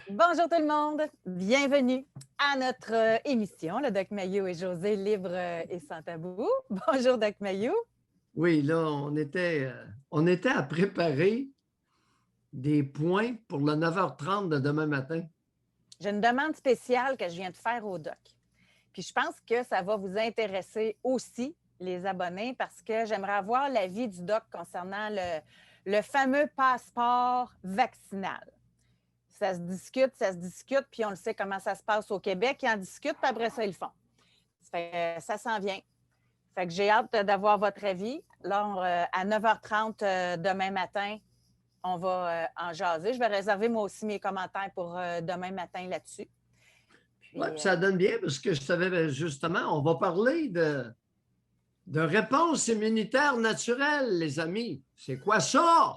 Bonjour tout le monde, bienvenue à notre émission, le Doc Mayou et José, libre et sans tabou. Bonjour Doc Mayou. Oui, là, on était à préparer des points pour le 9h30 de demain matin. J'ai une demande spéciale que je viens de faire au Doc. Puis je pense que ça va vous intéresser aussi, les abonnés, parce que j'aimerais avoir l'avis du Doc concernant le fameux passeport vaccinal. Ça se discute, puis on le sait comment ça se passe au Québec. Ils en discutent, puis après ça, ils le font. Ça s'en vient. Fait que j'ai hâte d'avoir votre avis. Là, à 9h30 demain matin, on va en jaser. Je vais réserver moi aussi mes commentaires pour demain matin là-dessus. Oui, ça donne bien parce que je savais justement, on va parler de réponse immunitaire naturelle, les amis. C'est quoi ça?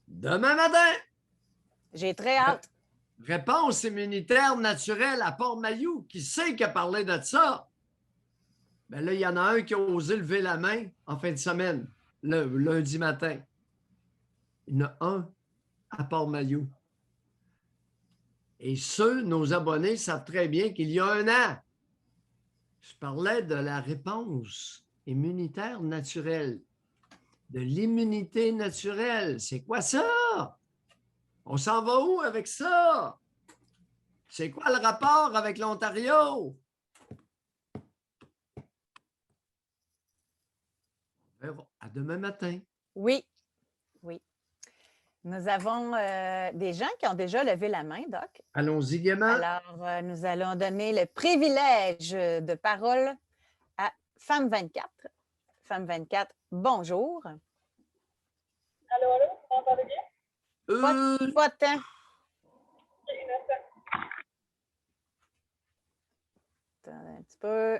Demain matin! J'ai très hâte. Réponse immunitaire naturelle à Port-Mayou. Qui sait qui a parlé de ça? Bien là, il y en a un qui a osé lever la main en fin de semaine, le lundi matin. Il y en a un à Port-Mayou. Et nos abonnés savent très bien qu'il y a un an, je parlais de la réponse immunitaire naturelle, de l'immunité naturelle. C'est quoi ça? On s'en va où avec ça? C'est quoi le rapport avec l'Ontario? À demain matin. Oui. Nous avons des gens qui ont déjà levé la main, Doc. Allons-y gaiement. Alors, nous allons donner le privilège de parole à Femme 24. Femme 24, bonjour. Allô, vous m'entendez bien? Pas de temps. Attendez un petit peu.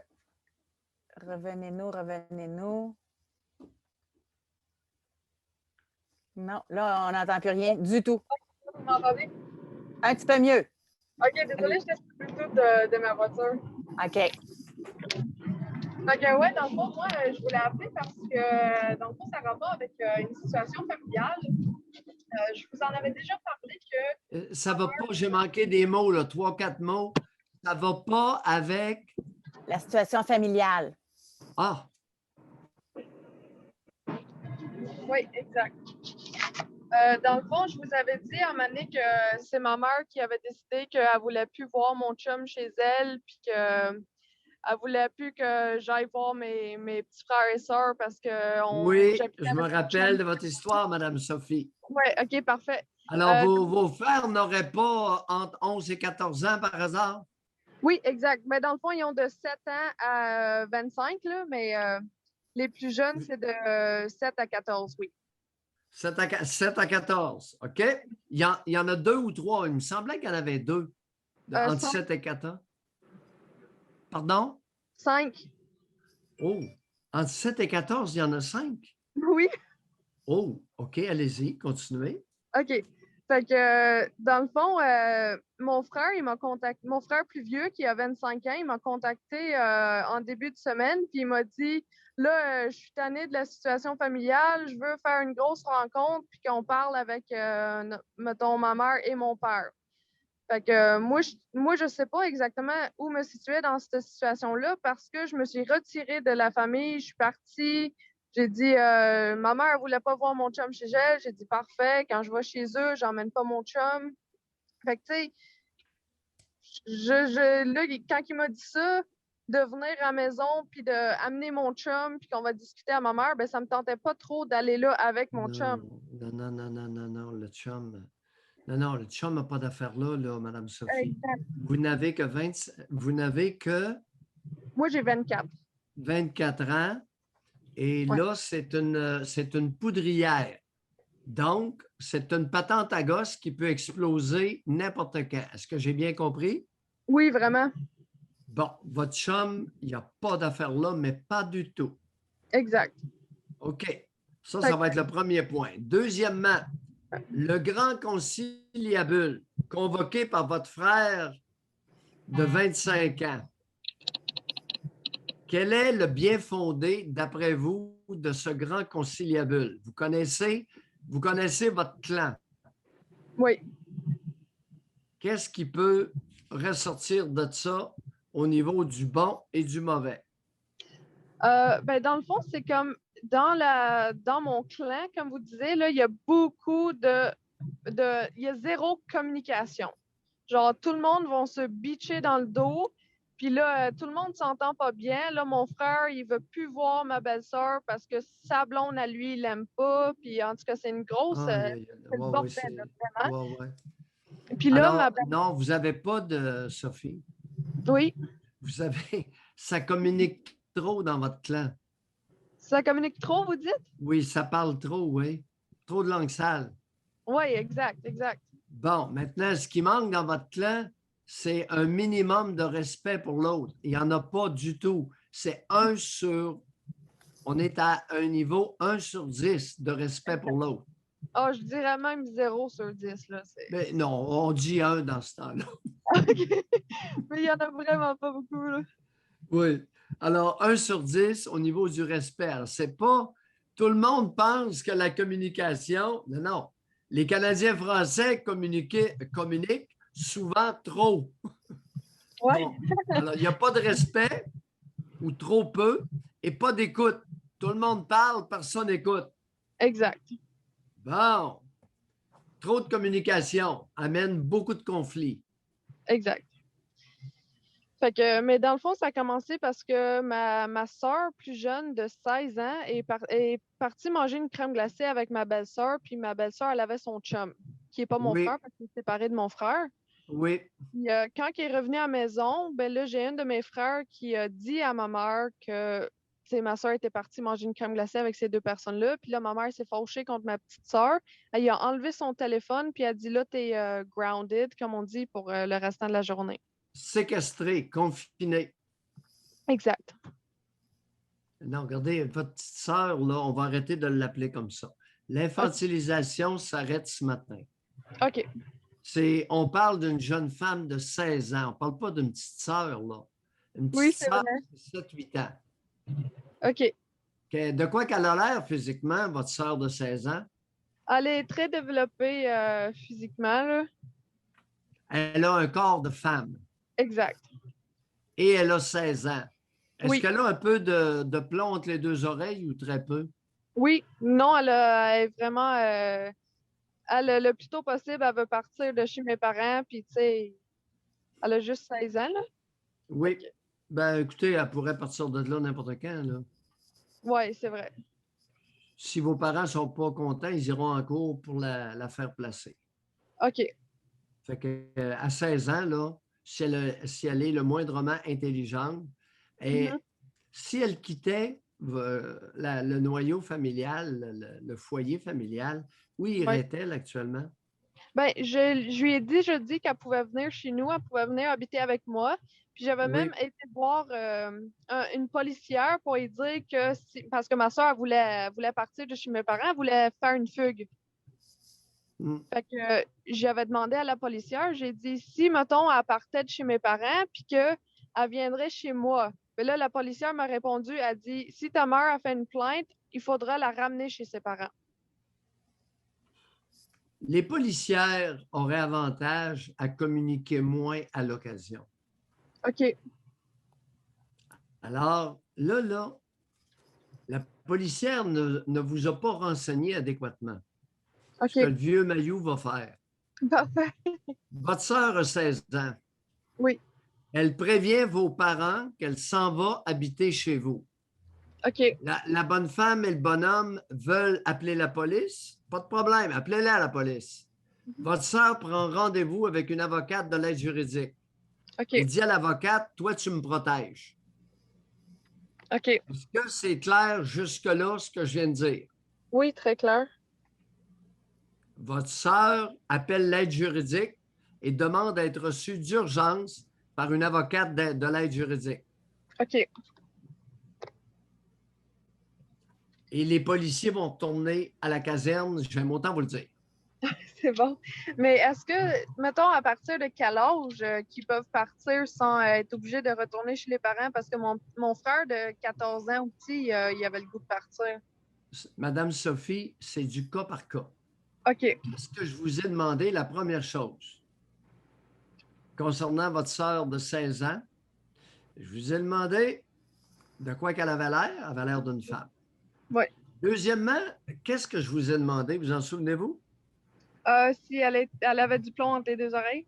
Revenez-nous. Non, là, on n'entend plus rien du tout. Vous m'entendez? Un petit peu mieux. OK, désolée, j'étais sur le Bluetooth de ma voiture. OK. OK, ouais, dans le fond, moi, je voulais appeler parce que, dans le fond, ça a rapport avec une situation familiale. Je vous en avais déjà parlé que... Ça va pas, j'ai manqué des mots, là, 3-4 mots. Ça va pas avec... La situation familiale. Ah! Oui, exact. Dans le fond, je vous avais dit à un moment donné que c'est ma mère qui avait décidé qu'elle ne voulait plus voir mon chum chez elle, puis qu'elle ne voulait plus que j'aille voir mes petits frères et sœurs parce que... Oui, je me rappelle de votre histoire, Madame Sophie. Oui, OK, parfait. Alors, vos frères n'auraient pas entre 11 et 14 ans par hasard? Oui, exact. Mais dans le fond, ils ont de 7 ans à 25, là, mais les plus jeunes, c'est de 7 à 14, oui. 7 à 14, OK? Il y en a 2 ou 3. Il me semblait qu'il y en avait 2 entre 7 et 14. Pardon? 5. Oh, entre 7 et 14, il y en a 5. Oui. Oh, OK, allez-y, continuez. OK. Fait que, dans le fond, mon frère, il m'a contacté, mon frère plus vieux, qui a 25 ans, il m'a contacté en début de semaine, puis il m'a dit, là, je suis tannée de la situation familiale, je veux faire une grosse rencontre, puis qu'on parle avec, mettons, ma mère et mon père. Fait que moi, je sais pas exactement où me situer dans cette situation-là parce que je me suis retirée de la famille, je suis partie. J'ai dit, ma mère ne voulait pas voir mon chum chez elle. J'ai dit, parfait, quand je vais chez eux, j'emmène pas mon chum. Fait que, tu sais, là, quand il m'a dit ça, de venir à la maison, puis d'amener mon chum, puis qu'on va discuter à ma mère, ben ça me tentait pas trop d'aller là avec mon chum. Non, le chum. Non, le chum n'a pas d'affaire là, Madame Sophie. Exact. Vous n'avez que Moi, j'ai 24. 24 ans et Ouais. là, c'est une poudrière. Donc, c'est une patente à gosse qui peut exploser n'importe quand. Est-ce que j'ai bien compris? Oui, vraiment. Bon, votre chum, il n'y a pas d'affaire là, mais pas du tout. Exact. OK. Ça va être le premier point. Deuxièmement, le grand conciliabule convoqué par votre frère de 25 ans. Quel est le bien fondé, d'après vous, de ce grand conciliabule? Vous connaissez votre clan. Oui. qu'est-ce qui peut ressortir de ça au niveau du bon et du mauvais? Ben, dans le fond, c'est comme dans mon clan, comme vous disiez, là, il y a beaucoup il y a zéro communication. Genre, tout le monde va se bitcher dans le dos. Puis là, tout le monde s'entend pas bien. Là, mon frère, il veut plus voir ma belle-sœur parce que sa blonde, à lui, il l'aime pas. Puis en tout cas, c'est une grosse... Aïe, aïe, aïe. c'est le Ouais, ouais, bordel, là, vraiment. ouais, ouais. Puis là, ma Alors, belle... non, vous n'avez pas de Sophie. Oui, Vous avez, ça communique trop dans votre clan. ça communique trop, vous dites? Oui, ça parle trop, oui. Trop de langue sale. Oui, exact, exact. Bon, maintenant, ce qui manque dans votre clan, c'est un minimum de respect pour l'autre. Il n'y en a pas du tout. C'est on est à un niveau 1/10 de respect pour l'autre. Ah, je dirais même 0/10, là. Mais non, on dit 1 dans ce temps-là. Mais il y en a vraiment pas beaucoup, là. Oui. Alors, 1/10 au niveau du respect. Alors, c'est pas. Tout le monde pense que la communication. Non, non. Les Canadiens français communiquent souvent trop. Ouais, Bon. Alors, il n'y a pas de respect ou trop peu et pas d'écoute. Tout le monde parle, personne n'écoute. exact, Bon. Trop de communication amène beaucoup de conflits. exact. Fait que, mais dans le fond, ça a commencé parce que ma soeur plus jeune de 16 ans est partie manger une crème glacée avec ma belle-sœur, puis ma belle-sœur, elle avait son chum, qui n'est pas mon Oui, frère parce qu'il est séparé de mon frère. oui. Puis, quand il est revenu à la maison, ben là, j'ai un de mes frères qui a dit à ma mère que ma soeur était partie manger une crème glacée avec ces deux personnes-là. Puis là, ma mère s'est fâchée contre ma petite soeur. Elle lui a enlevé son téléphone, puis elle a dit là, t'es grounded, comme on dit, pour le restant de la journée. Séquestré, confiné. Exact. Non, regardez, votre petite sœur, là, on va arrêter de l'appeler comme ça. L'infantilisation s'arrête ce matin. OK. On parle d'une jeune femme de 16 ans. On ne parle pas d'une petite sœur, là. Une Oui, petite c'est sœur vrai. de 7-8 ans. OK. De quoi qu'elle a l'air physiquement, votre sœur de 16 ans? Elle est très développée physiquement, là. Elle a un corps de femme Exact. et elle a 16 ans. Est-ce Oui. qu'elle a un peu de plomb entre les deux oreilles ou très peu? Oui. Non, elle est vraiment. Le plus tôt possible, elle veut partir de chez mes parents, puis tu sais, elle a juste 16 ans, là. Oui. Ben, écoutez, elle pourrait partir de là n'importe quand, là. Oui, c'est vrai. Si vos parents ne sont pas contents, ils iront en cours pour la faire placer. OK. Fait que, à 16 ans, là, si elle est le moindrement intelligente, et Mhm. si elle quittait le noyau familial, le foyer familial, où Ouais. irait-elle actuellement? Ben, je lui ai dit jeudi qu'elle pouvait venir chez nous, elle pouvait venir habiter avec moi. Puis j'avais même Oui. été voir une policière pour lui dire que parce que ma soeur voulait partir de chez mes parents, elle voulait faire une fugue. Hmm. Fait que j'avais demandé à la policière, j'ai dit si, mettons, elle partait de chez mes parents, puis qu'elle viendrait chez moi. Mais là, la policière m'a répondu, elle dit si ta mère a fait une plainte, il faudra la ramener chez ses parents. Les policières auraient avantage à communiquer moins à l'occasion. OK. Alors, là, la policière ne vous a pas renseigné adéquatement ce que OK. le vieux Mayou va faire. Parfait. Votre sœur a 16 ans. Oui. Elle prévient vos parents qu'elle s'en va habiter chez vous. OK. La bonne femme et le bonhomme veulent appeler la police. Pas de problème, appelez-la la police. Votre sœur prend rendez-vous avec une avocate de l'aide juridique. Et OK. dit à l'avocate, toi, tu me protèges. OK. Est-ce que c'est clair jusque-là ce que je viens de dire? Oui, très clair. Votre sœur appelle l'aide juridique et demande à être reçue d'urgence par une avocate de l'aide juridique. OK. Et les policiers vont retourner à la caserne, j'aime autant vous le dire. C'est bon. Mais est-ce que, mettons, à partir de quel âge qu'ils peuvent partir sans être obligés de retourner chez les parents? Parce que mon frère de 14 ans aussi, il avait le goût de partir. Madame Sophie, c'est du cas par cas. OK. Qu'est-ce que je vous ai demandé? La première chose, concernant votre sœur de 16 ans. Je vous ai demandé de quoi qu'elle avait l'air. Elle avait l'air d'une femme. Oui. Deuxièmement, qu'est-ce que je vous ai demandé? Vous en souvenez-vous? Si elle avait du plomb entre les deux oreilles.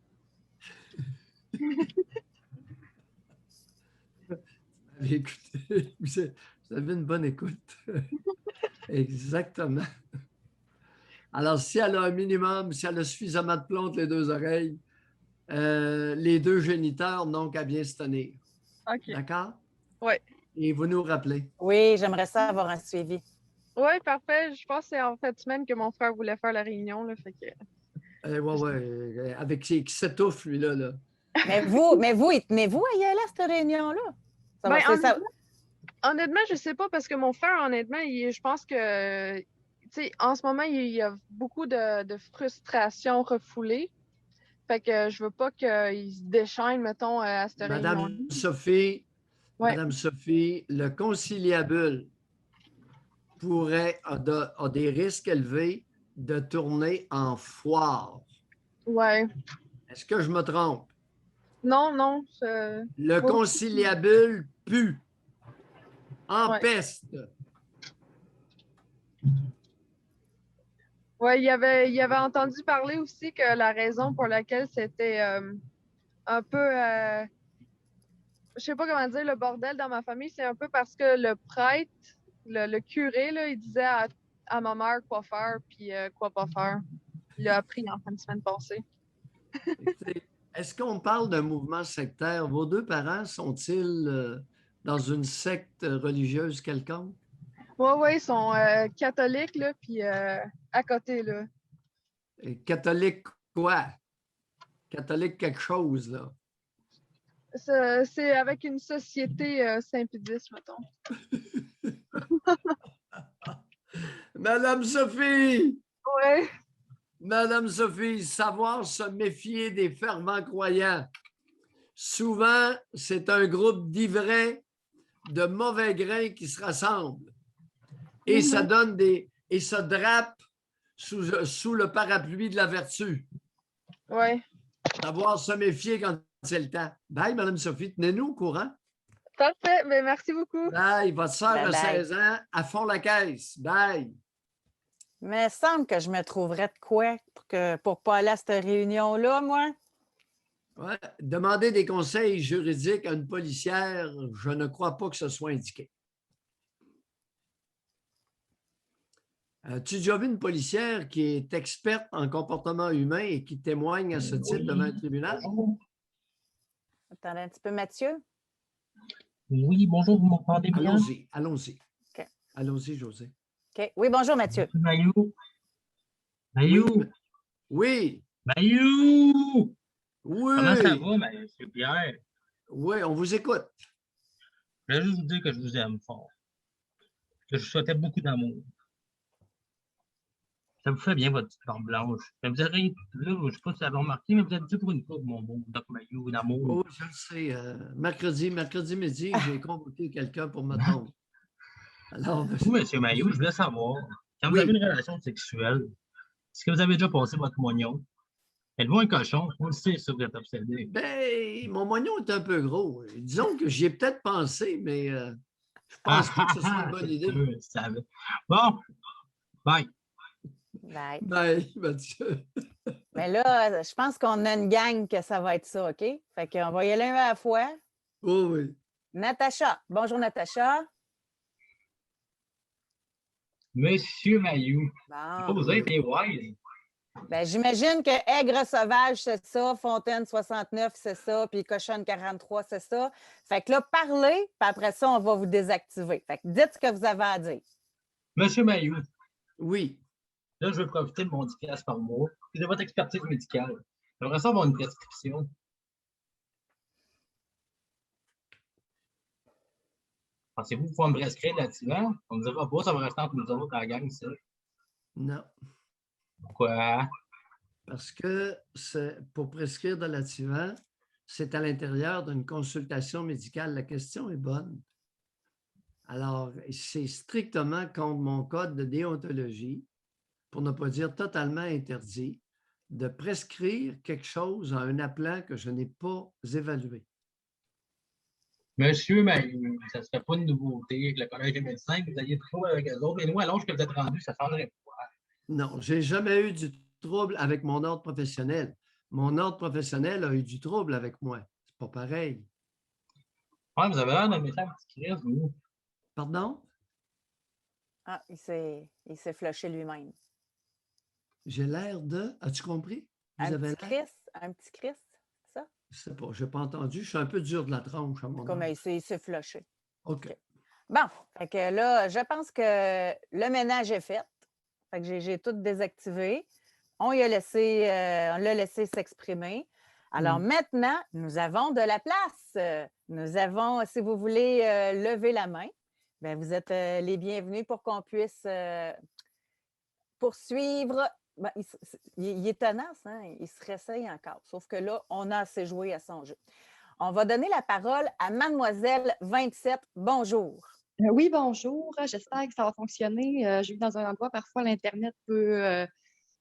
Écoutez, vous avez une bonne écoute. Exactement. Alors, si elle a un minimum, si elle a suffisamment de plomb entre les deux oreilles, les deux géniteurs n'ont qu'à bien se tenir. OK. D'accord? Oui. Et vous nous rappelez. Oui, j'aimerais ça avoir un suivi. Oui, parfait. Je pense que c'est en fin de semaine que mon frère voulait faire la réunion. Là, fait que... Oui. Avec qui s'étouffe, lui-là. Là. Mais vous, y tenez-vous à y aller à cette réunion-là? Ça va, Ben, c'est ça. honnêtement, je sais pas parce que mon frère, honnêtement, je pense que, tu sais, en ce moment, il y a beaucoup de frustration refoulée. Fait que je veux pas qu'il se déchaîne, mettons, à cette réunion-là. Ouais. Madame Sophie, le conciliabule a des risques élevés de tourner en foire. Ouais. Est-ce que je me trompe? Non. Le conciliabule pue, empeste. Ouais, il avait entendu parler aussi que la raison pour laquelle c'était un peu, je sais pas comment dire, le bordel dans ma famille, c'est un peu parce que le prêtre, le curé, là, il disait à ma mère quoi faire puis quoi pas faire. Il l'a appris en fin de semaine passée. Est-ce qu'on parle d'un mouvement sectaire? Vos deux parents sont-ils dans une secte religieuse quelconque? Ouais, ils sont catholiques, là, puis à côté, là. Et catholique quoi? Catholique quelque chose, là. C'est avec une société Saint-Pédis, mettons. Madame Sophie! Ouais. Madame Sophie, savoir se méfier des fervents croyants. Souvent, c'est un groupe d'ivraies de mauvais grains qui se rassemblent. Et ça donne et se drape sous le parapluie de la vertu. Ouais. Savoir se méfier quand c'est le temps. Bye, Madame Sophie, tenez-nous au courant. Parfait, ben merci beaucoup. Bye, votre soeur a Bye-bye. 16 ans, à fond la caisse. Bye. Mais il semble que je me trouverais de quoi pour pas aller à cette réunion-là, moi. Ouais. Demander des conseils juridiques à une policière, je ne crois pas que ce soit indiqué. As-tu déjà vu une policière qui est experte en comportement humain et qui témoigne à ce titre devant un tribunal? Bonjour. Attendez un petit peu, Mathieu. Oui, bonjour, vous m'entendez bien? Allons-y. OK. Allons-y, José. OK. Oui, bonjour, Mathieu. Mayou. Oui. Mayou! Comment ça Oui. va, monsieur Pierre? Oui, on vous écoute. Je voulais juste vous dire que je vous aime fort. Que je vous souhaitais beaucoup d'amour. Ça vous fait bien, votre petite barbe blanche. Mais vous avez, là, je ne sais pas si vous avez remarqué, mais vous êtes dû pour une coupe, mon beau Doc Mayou, d'amour. Oh, je le sais. Mercredi midi, j'ai convoqué quelqu'un pour me tomber. Alors, Vous, monsieur Mayou, je voulais savoir, quand vous Oui. avez une relation sexuelle, est-ce que vous avez déjà passé votre moignon? Êtes-vous un cochon? On le sait, ça, vous êtes obsédé. Ben, mon moignon est un peu gros. Disons que j'y ai peut-être pensé, mais je pense pas que ce soit une bonne idée. Bon, bye. Bye. Bye, Mathieu. Mais là, je pense qu'on a une gang que ça va être ça, OK? Fait qu'on va y aller un à la fois. Oh, oui. Natacha. Bonjour, Natacha. Monsieur Mayou. Bon. Vous avez été wise. Ben, j'imagine que Aigre sauvage, c'est ça, Fontaine 69, c'est ça, puis Cochonne 43, c'est ça. Fait que là, parlez, puis après ça, on va vous désactiver. Fait que dites ce que vous avez à dire. Monsieur Mayou, Oui. là, je vais profiter de mon 10$ par mois et de votre expertise médicale. J'aimerais ça avoir une prescription. Pensez-vous pouvoir me prescrire là-dessus? On me dira pas, ça va rester entre nous autres à la gang, ça. Non. Pourquoi? Parce que pour prescrire de l'Ativan, c'est à l'intérieur d'une consultation médicale. La question est bonne. Alors, c'est strictement contre mon code de déontologie, pour ne pas dire totalement interdit, de prescrire quelque chose à un appelant que je n'ai pas évalué. Monsieur Mailloux, ça ne serait pas une nouveauté avec le collège des médecins, que vous ayez trop avec eux autres, mais nous, à l'âge que vous êtes rendu, ça ne changerait pas. Non, j'ai jamais eu du trouble avec mon ordre professionnel. Mon ordre professionnel a eu du trouble avec moi. C'est pas pareil. Ouais, vous avez l'air d'un médecin petit Christ, vous. Pardon? Ah, il s'est flushé lui-même. J'ai l'air de... As-tu compris? Vous Un avez petit l'air? Christ, un petit Christ, ça? Je sais pas, je n'ai pas entendu. Je suis un peu dur de la tronche à mon Comme âge. il s'est flushé. OK. OK. Bon, fait que là, je pense que le ménage est fait. Fait que j'ai tout désactivé. On l'a laissé s'exprimer. Alors maintenant, nous avons de la place. Nous avons, si vous voulez lever la main, bien, vous êtes les bienvenus pour qu'on puisse poursuivre. Ben, il est tenace, hein? Il se réessaye encore. Sauf que là, on a assez joué à son jeu. On va donner la parole à Mademoiselle 27. Bonjour. Oui, bonjour. J'espère que ça va fonctionner. Je vis dans un endroit, parfois l'Internet peut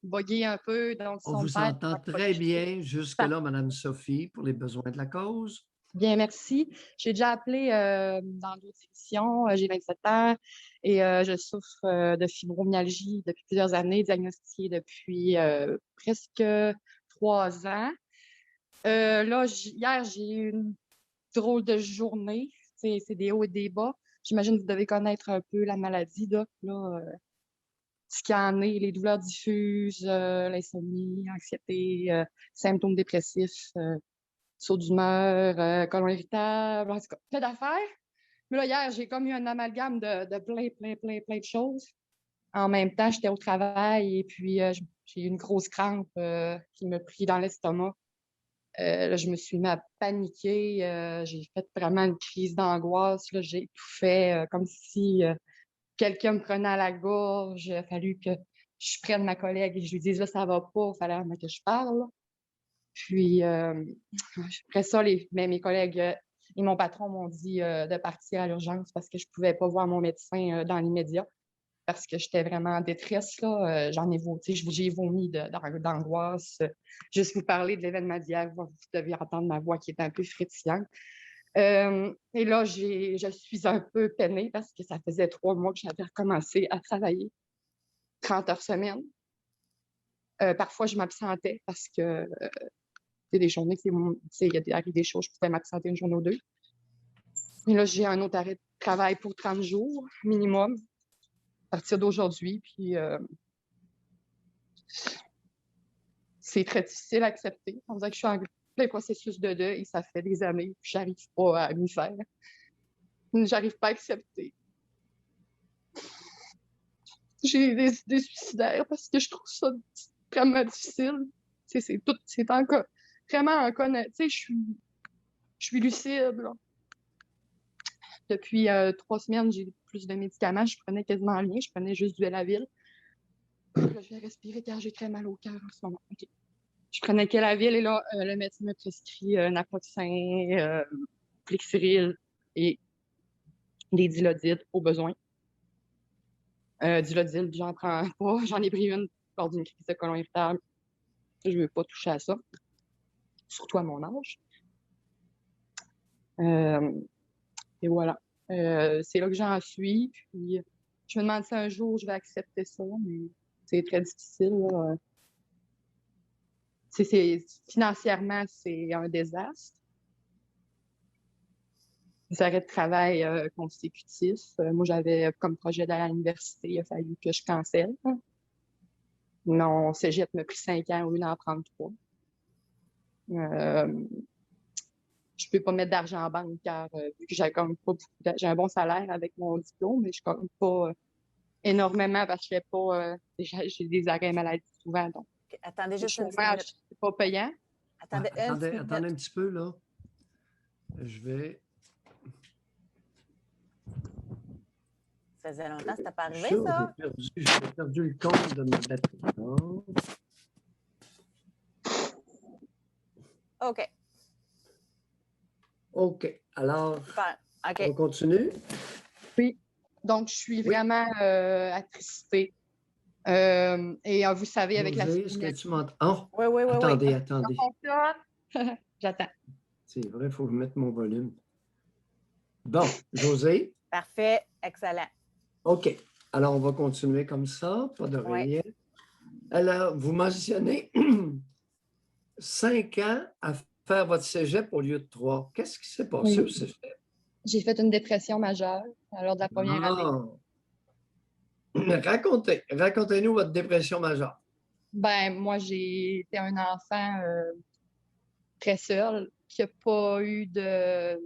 bugger un peu. Donc, On vous entend très bien jusque-là, Mme Sophie, pour les besoins de la cause. Bien, merci. J'ai déjà appelé dans d'autres émissions. J'ai 27 ans et je souffre de fibromyalgie depuis plusieurs années, diagnostiquée depuis presque 3 ans. Là, hier, j'ai eu une drôle de journée. C'est des hauts et des bas. J'imagine que vous devez connaître un peu la maladie, Doc. Là, ce qu'il y en est, les douleurs diffuses, l'insomnie, l'anxiété, symptômes dépressifs, saut d'humeur, colon irritable, en tout cas, plein d'affaires. Mais là, hier, j'ai comme eu un amalgame de plein de choses. En même temps, j'étais au travail et puis j'ai eu une grosse crampe qui me prit dans l'estomac. Là, je me suis mis à paniquer. J'ai fait vraiment une crise d'angoisse. Là, j'ai étouffé comme si quelqu'un me prenait à la gorge. Il a fallu que je prenne ma collègue et je lui dise là, ça va pas, il fallait que je parle. Puis après ça, mes collègues et mon patron m'ont dit de partir à l'urgence parce que je pouvais pas voir mon médecin dans l'immédiat. Parce que j'étais vraiment en détresse, là. J'ai vomi d'angoisse. Juste vous parler de l'événement d'hier, vous devez entendre ma voix qui est un peu frétillante. Et là, je suis un peu peinée parce que ça faisait 3 mois que j'avais recommencé à travailler 30 heures semaine. Parfois, je m'absentais parce que c'est des journées, il arrive des choses, je pouvais m'absenter une journée ou 2. Et là, j'ai un autre arrêt de travail pour 30 jours minimum. À partir d'aujourd'hui, puis c'est très difficile à accepter. On dirait que je suis en plein processus de deuil, ça fait des années, puis j'arrive pas à m'y faire. J'arrive pas à accepter. J'ai des idées suicidaires parce que je trouve ça vraiment difficile. C'est encore vraiment encore, tu sais, je suis lucide, là. Depuis 3 semaines, j'ai plus de médicaments. Je prenais quasiment rien. Je prenais juste du Elavil. Là, je vais respirer car j'ai très mal au cœur en ce moment. Okay. Je prenais que Elavil et là, le médecin me prescrit Naproxen, Flexeril et des Dilodid au besoin. Dilodil, j'en prends pas. J'en ai pris une lors d'une crise de colon irritable. Je ne veux pas toucher à ça. Surtout à mon âge. Et voilà. C'est là que j'en suis. Puis, je me demande si un jour je vais accepter ça, mais c'est très difficile. Là. Financièrement, c'est un désastre. Des arrêts de travail consécutifs. Moi, j'avais comme projet d'aller à l'université. Il a fallu que je cancelle. Mon cégep m'a pris 5 ans au lieu d'en prendre 3. Je peux pas mettre d'argent en banque car vu que j'ai comme pas j'ai un bon salaire avec mon diplôme, mais je compte pas énormément parce que j'ai des arrêts maladie souvent. Donc, Okay. Attendez juste une chômage, minute. c'est pas payant. Attendez un petit peu, là. Je vais... Ça faisait longtemps que c'était pas arrivé, ça? J'ai perdu le compte de ma batterie. OK. OK. Alors, OK. on continue? Oui. Donc, je suis vraiment attristée Et vous savez, avec la José, est-ce que tu m'entends? Oh, Oui, oui, oui, oui. attendez, Ça attendez. fonctionne. J'attends. C'est vrai, il faut que je mette mon volume. Bon, José, Parfait. Excellent. OK. Alors, on va continuer comme ça, pas de Ouais. rien. Alors, vous mentionnez 5 ans à faire votre cégep au lieu de 3. Qu'est-ce qui s'est passé Oui. au cégep? J'ai fait une dépression majeure lors de la première année. Racontez-nous votre dépression majeure. Ben, moi, j'ai été un enfant très seul, qui n'a pas eu de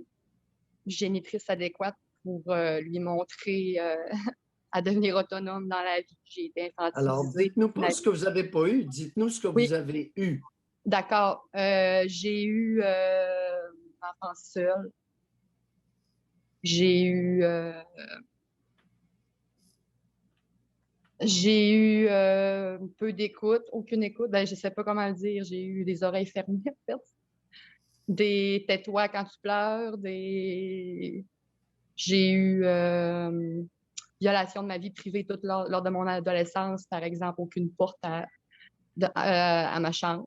génitrice adéquate pour lui montrer à devenir autonome dans la vie. J'ai été Alors, infantilisée. dites-nous pas ce que vous n'avez pas eu, dites-nous ce que Oui. vous avez eu. D'accord. J'ai eu une enfance seule. J'ai eu peu d'écoute, aucune écoute. Ben, je ne sais pas comment le dire. J'ai eu des oreilles fermées, en fait. Des tais-toi quand tu pleures, J'ai eu violation de ma vie privée toute lors de mon adolescence, par exemple, aucune porte à ma chambre.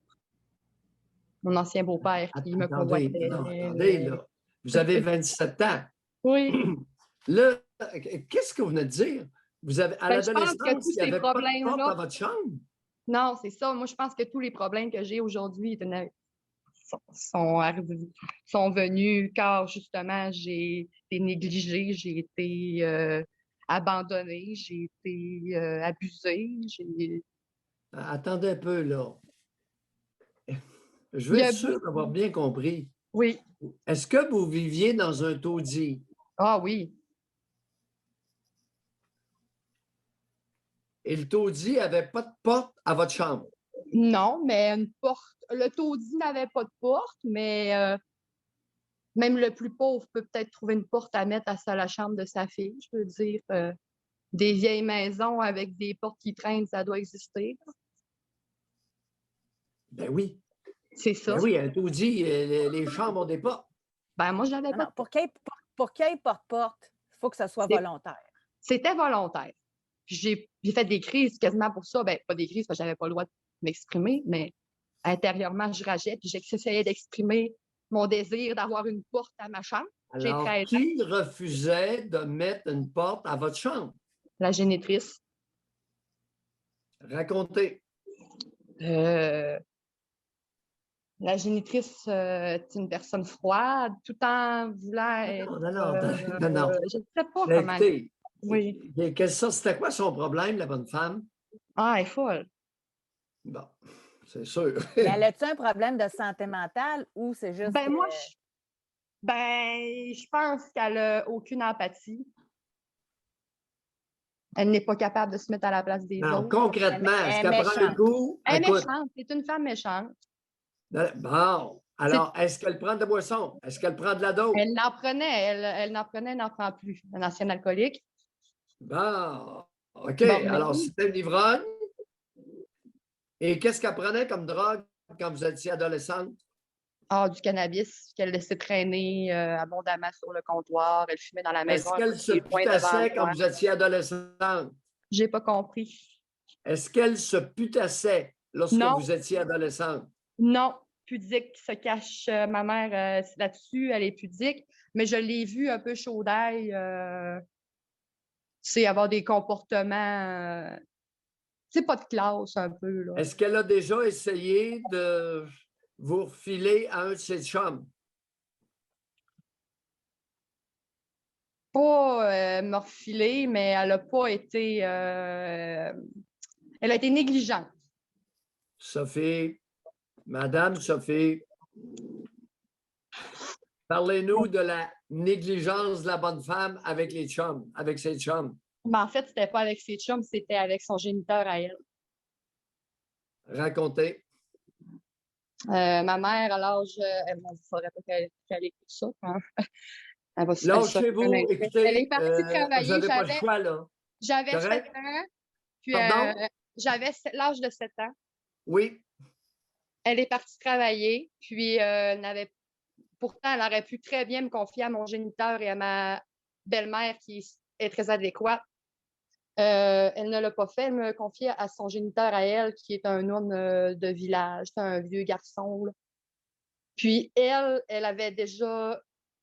Mon ancien beau-père qui me Attendez, convoitait. non, attendez, là. Vous avez 27 ans. Oui. Là, qu'est-ce que vous venez de dire? Vous avez, à Ben, je pense que l'adolescence, tous il n'y ces avait pas de porte problèmes-là. dans votre chambre? Non, c'est ça. Moi, je pense que tous les problèmes que j'ai aujourd'hui sont venus car justement, j'ai été négligée, j'ai été abandonnée, j'ai été abusée. Attendez un peu, là. Je Il veux y être a sûr beaucoup- d'avoir bien compris. Oui. Est-ce que vous viviez dans un taudis? Ah oui. Et le taudis n'avait pas de porte à votre chambre? Non, mais une porte. Le taudis n'avait pas de porte, mais même le plus pauvre peut peut-être trouver une porte à mettre à la chambre de sa fille. Je veux dire, des vieilles maisons avec des portes qui traînent, ça doit exister. Ben oui. C'est ça. Ben oui, un taudis, les chambres ont des portes. Ben, moi, j'avais Non, pas non, de pour qu'il y ait porte-porte, il faut que ça soit C'est- volontaire. C'était volontaire. J'ai fait des crises quasiment pour ça. Ben, pas des crises parce que j'avais pas le droit de m'exprimer, mais intérieurement, je rageais puis j'essayais d'exprimer mon désir d'avoir une porte à ma chambre. J'ai Alors, 13 ans. qui refusait de mettre une porte à votre chambre? La génitrice. Racontez. La génitrice est une personne froide, tout en voulant être. Non. Je ne sais pas Ben, comment. écoutez, Oui. c'était quoi son problème, la bonne femme? Ah, elle est folle. Bon, c'est sûr. Mais elle a-tu un problème de santé mentale ou c'est juste. Ben, moi, je pense qu'elle n'a aucune empathie. Elle n'est pas capable de se mettre à la place des Non, autres. concrètement, est-ce Elle est qu'elle prend le méchante. coup? Elle est Écoute, méchante. C'est une femme méchante. bon, alors, est-ce qu'elle prend de la boisson? Est-ce qu'elle prend de la dope? Elle n'en prenait. Elle n'en prenait, elle n'en prend plus. Une ancienne alcoolique. Bon, OK. Bon, mais Alors, oui. c'était une ivrogne. Et qu'est-ce qu'elle prenait comme drogue quand vous étiez adolescente? Ah, du cannabis qu'elle laissait traîner abondamment sur le comptoir. Elle fumait dans la maison. Est-ce qu'elle se des joints devant putassait quand moi. vous étiez adolescente? J'ai pas compris. Est-ce qu'elle se putassait lorsque Non. vous étiez adolescente? Non, pudique se cache ma mère là-dessus, elle est pudique, mais je l'ai vue un peu chaud d'ail, c'est avoir des comportements, c'est pas de classe un peu, là. Est-ce qu'elle a déjà essayé de vous refiler à un de ses chums? Pas me refiler, mais elle a pas été, elle a été négligente. Sophie, Madame Sophie, parlez-nous de la négligence de la bonne femme avec les chums, avec ses chums. Mais en fait, c'était pas avec ses chums, c'était avec son géniteur à elle. Racontez. Ma mère, à l'âge, il ne faudrait pas qu'elle écoute ça. Hein. Elle va se faire ça. Lâchez-vous, écoutez, Elle est partie vous travailler. n'avez pas le choix, là. J'avais 7 Correct? ans, puis Pardon? j'avais l'âge de 7 ans. Oui. Elle est partie travailler, puis pourtant, elle aurait pu très bien me confier à mon géniteur et à ma belle-mère qui est très adéquate. Elle ne l'a pas fait. Elle me confiait à son géniteur à elle, qui est un homme de village, c'est un vieux garçon, là. Puis elle avait déjà,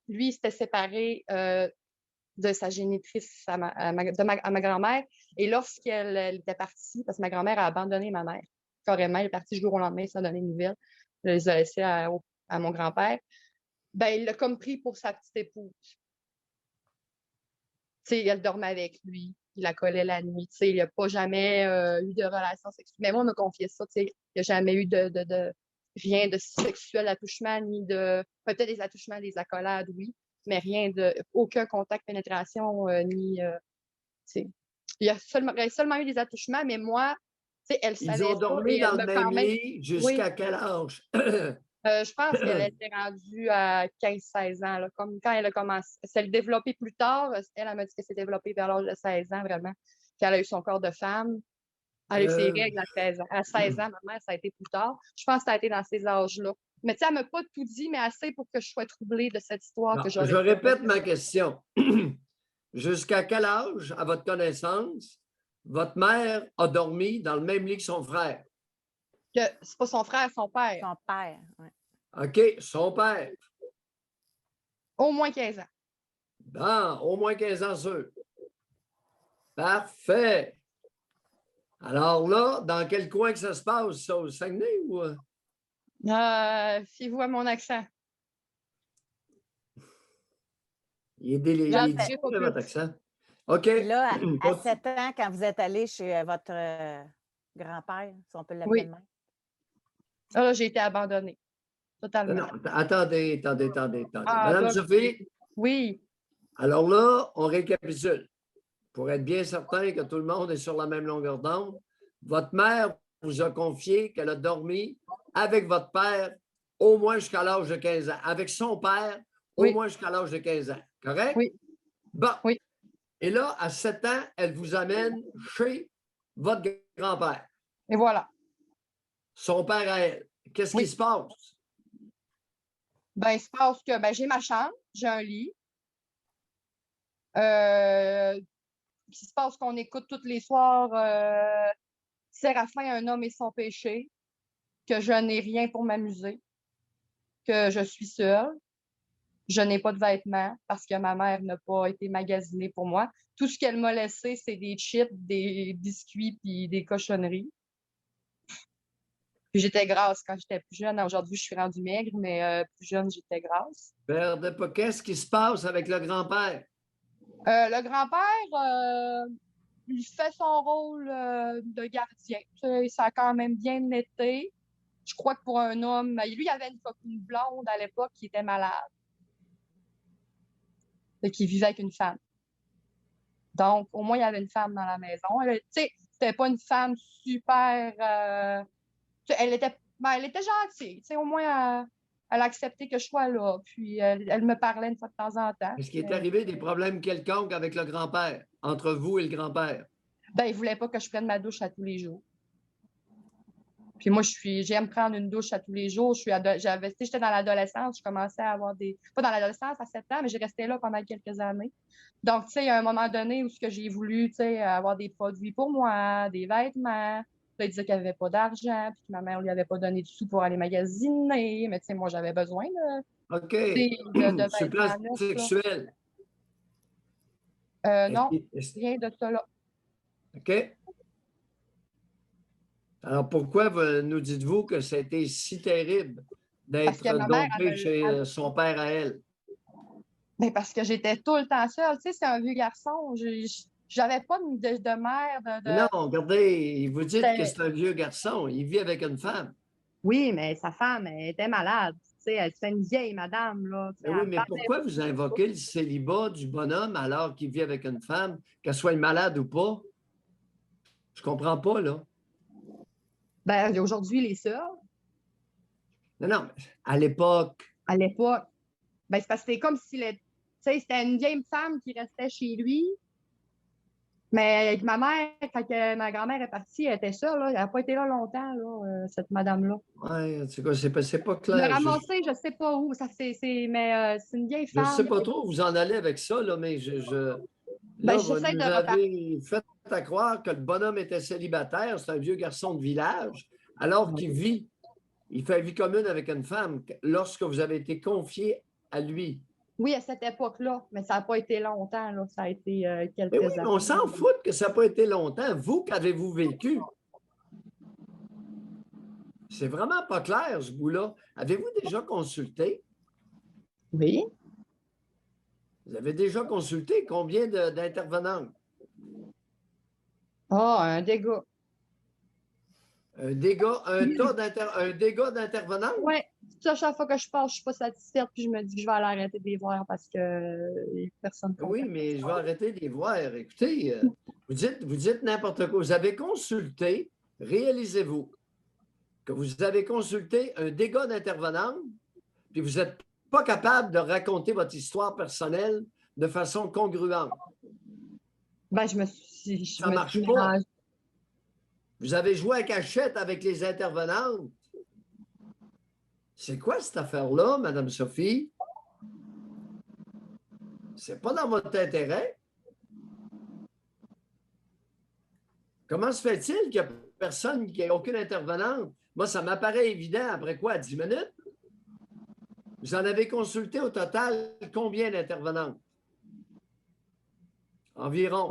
lui, il s'était séparé de sa génitrice à ma grand-mère. Et lorsqu'elle était partie, parce que ma grand-mère a abandonné ma mère, carrément, elle est partie du jour au lendemain sans donner de nouvelles. Elle les a laissés à mon grand-père. Ben, il l'a comme pris pour sa petite épouse. Tu sais, elle dormait avec lui, il la collait la nuit. Tu sais, il n'y a pas jamais eu de relation sexuelle. Mais moi, on m'a confié ça, tu sais, il n'y a jamais eu de rien de sexuel attouchement, ni de, peut-être des attouchements, des accolades, oui, mais rien de, aucun contact, pénétration, ni, tu sais. Il y a seulement eu des attouchemps, mais moi, tu sais, elle Ils savait ont ça dormi et elle dans le m'a même quand même, lit oui, jusqu'à quel âge? je pense qu'elle était rendue à 15-16 ans, là, comme quand elle a commencé. C'est développé plus tard. Elle m'a dit que c'est développé vers l'âge de 16 ans, vraiment. Qu'elle a eu son corps de femme. Elle a eu ses règles à 16 ans. À 16 ans, ma mère, ça a été plus tard. Je pense que ça a été dans ces âges-là. Mais tu sais, elle m'a pas tout dit, mais assez pour que je sois troublée de cette histoire Non, que je j'aurais pu répète ma question. Jusqu'à quel âge, à votre connaissance, votre mère a dormi dans le même lit que son frère? que c'est pas son frère, son père. Son père, oui. OK, son père. Au moins 15 ans. Bon, au moins 15 ans sûr. Parfait. Alors là, dans quel coin que ça se passe, ça, au Saguenay ou? Fiez-vous à mon accent. Il est J'en il est dirai pas difficile, votre plus. accent. OK. Puis là, à Continue. 7 ans, quand vous êtes allé chez votre grand-père, si on peut l'appeler Oui. de même. Là, j'ai été abandonnée. Non, Totalement. non, attendez. Ah, Madame là, Sophie, oui. alors là, on récapitule. Pour être bien certain que tout le monde est sur la même longueur d'onde, votre mère vous a confié qu'elle a dormi avec votre père au moins jusqu'à l'âge de 15 ans. Avec son père, au Oui. moins jusqu'à l'âge de 15 ans. Correct? Oui. Bon. Oui. Et là, à 7 ans, elle vous amène chez votre grand-père, Et voilà. son père à elle. Qu'est-ce Oui. qui se passe? Ben, il se passe que ben, j'ai ma chambre, j'ai un lit. Il se passe qu'on écoute tous les soirs Séraphin, un homme et son péché, que je n'ai rien pour m'amuser, que je suis seule, je n'ai pas de vêtements parce que ma mère n'a pas été magasinée pour moi. Tout ce qu'elle m'a laissé, c'est des chips, des biscuits puis des cochonneries. Puis j'étais grasse quand j'étais plus jeune. Aujourd'hui, je suis rendue maigre, mais plus jeune, j'étais grasse. Perdez pas. Qu'est-ce qui se passe avec le grand-père? Le grand-père, il fait son rôle de gardien. Ça a quand même bien été. Je crois que pour un homme, lui, il avait une blonde à l'époque qui était malade et qui vivait avec une femme. Donc, au moins, il y avait une femme dans la maison. Tu sais, c'était pas une femme super. Elle était gentille. Tu sais, au moins, elle a accepté que je sois là. Puis, elle me parlait une fois de temps en temps. Est-ce qu'il est arrivé des problèmes quelconques avec le grand-père, entre vous et le grand-père? Ben, il voulait pas que je prenne ma douche à tous les jours. Puis moi, j'aime prendre une douche à tous les jours. J'étais dans l'adolescence, je commençais à avoir pas dans l'adolescence à 7 ans, mais j'ai resté là pendant quelques années. Donc, tu sais, à un moment donné où j'ai voulu, tu sais, avoir des produits pour moi, des vêtements. Là, il disait qu'il n'y avait pas d'argent, puis que ma mère lui avait pas donné de sous pour aller magasiner. Mais tu sais, moi, j'avais besoin OK. de Sur le plan vêtements neufs, sexuel. non, rien de ça là. OK. Alors, pourquoi nous dites-vous que ça a été si terrible d'être dompé chez son père à elle? Ben parce que j'étais tout le temps seule. Tu sais, c'est un vieux garçon. J'avais pas de mère. Non, regardez, vous dites que c'est un vieux garçon. Il vit avec une femme. Oui, mais sa femme, elle était malade. Tu sais, c'est une vieille madame, là. Oui, mais pourquoi vous invoquez le célibat du bonhomme alors qu'il vit avec une femme, qu'elle soit malade ou pas? Je comprends pas, là. Ben, aujourd'hui, les sœurs. Non, mais à l'époque. À l'époque. Ben, c'est parce que c'était comme si c'était une vieille femme qui restait chez lui. Mais avec ma mère, quand ma grand-mère est partie, elle était seule, là. Elle n'a pas été là longtemps, là, cette madame-là. Oui, c'est pas clair. Le ramasser, je ne sais pas où. Mais c'est une vieille femme. Je ne sais pas trop où vous en allez avec ça, là, mais Là, Ben, vous j'essaie nous de repartir. avez fait à croire que le bonhomme était célibataire, c'est un vieux garçon de village, alors qu'il vit, il fait vie commune avec une femme lorsque vous avez été confié à lui. Oui, à cette époque-là, mais ça n'a pas été longtemps, là. Ça a été Mais oui, quelques mais on années. s'en fout que ça n'a pas été longtemps. Vous, qu'avez-vous vécu? C'est vraiment pas clair, ce bout-là. Avez-vous déjà consulté? Oui. Vous avez déjà consulté combien d'intervenants? Ah, un dégât. Un dégât, un dégât d'intervenants? Oui. Ça, chaque fois que je passe, je suis pas satisfaite, puis je me dis que je vais aller arrêter de les voir parce que personne ne Oui, mais je vais arrêter de les voir. Écoutez, vous dites n'importe quoi. Vous avez consulté, réalisez-vous que vous avez consulté un dégât d'intervenant, puis vous n'êtes pas capable de raconter votre histoire personnelle de façon congruente. Ben, Ça ne marche pas. mélangée. Vous avez joué à cachette avec les intervenantes. C'est quoi cette affaire-là, Madame Sophie? C'est pas dans votre intérêt. Comment se fait-il qu'il n'y a personne, qu'il n'y ait aucune intervenante? Moi, ça m'apparaît évident après quoi? 10 minutes? Vous en avez consulté au total combien d'intervenantes? Environ.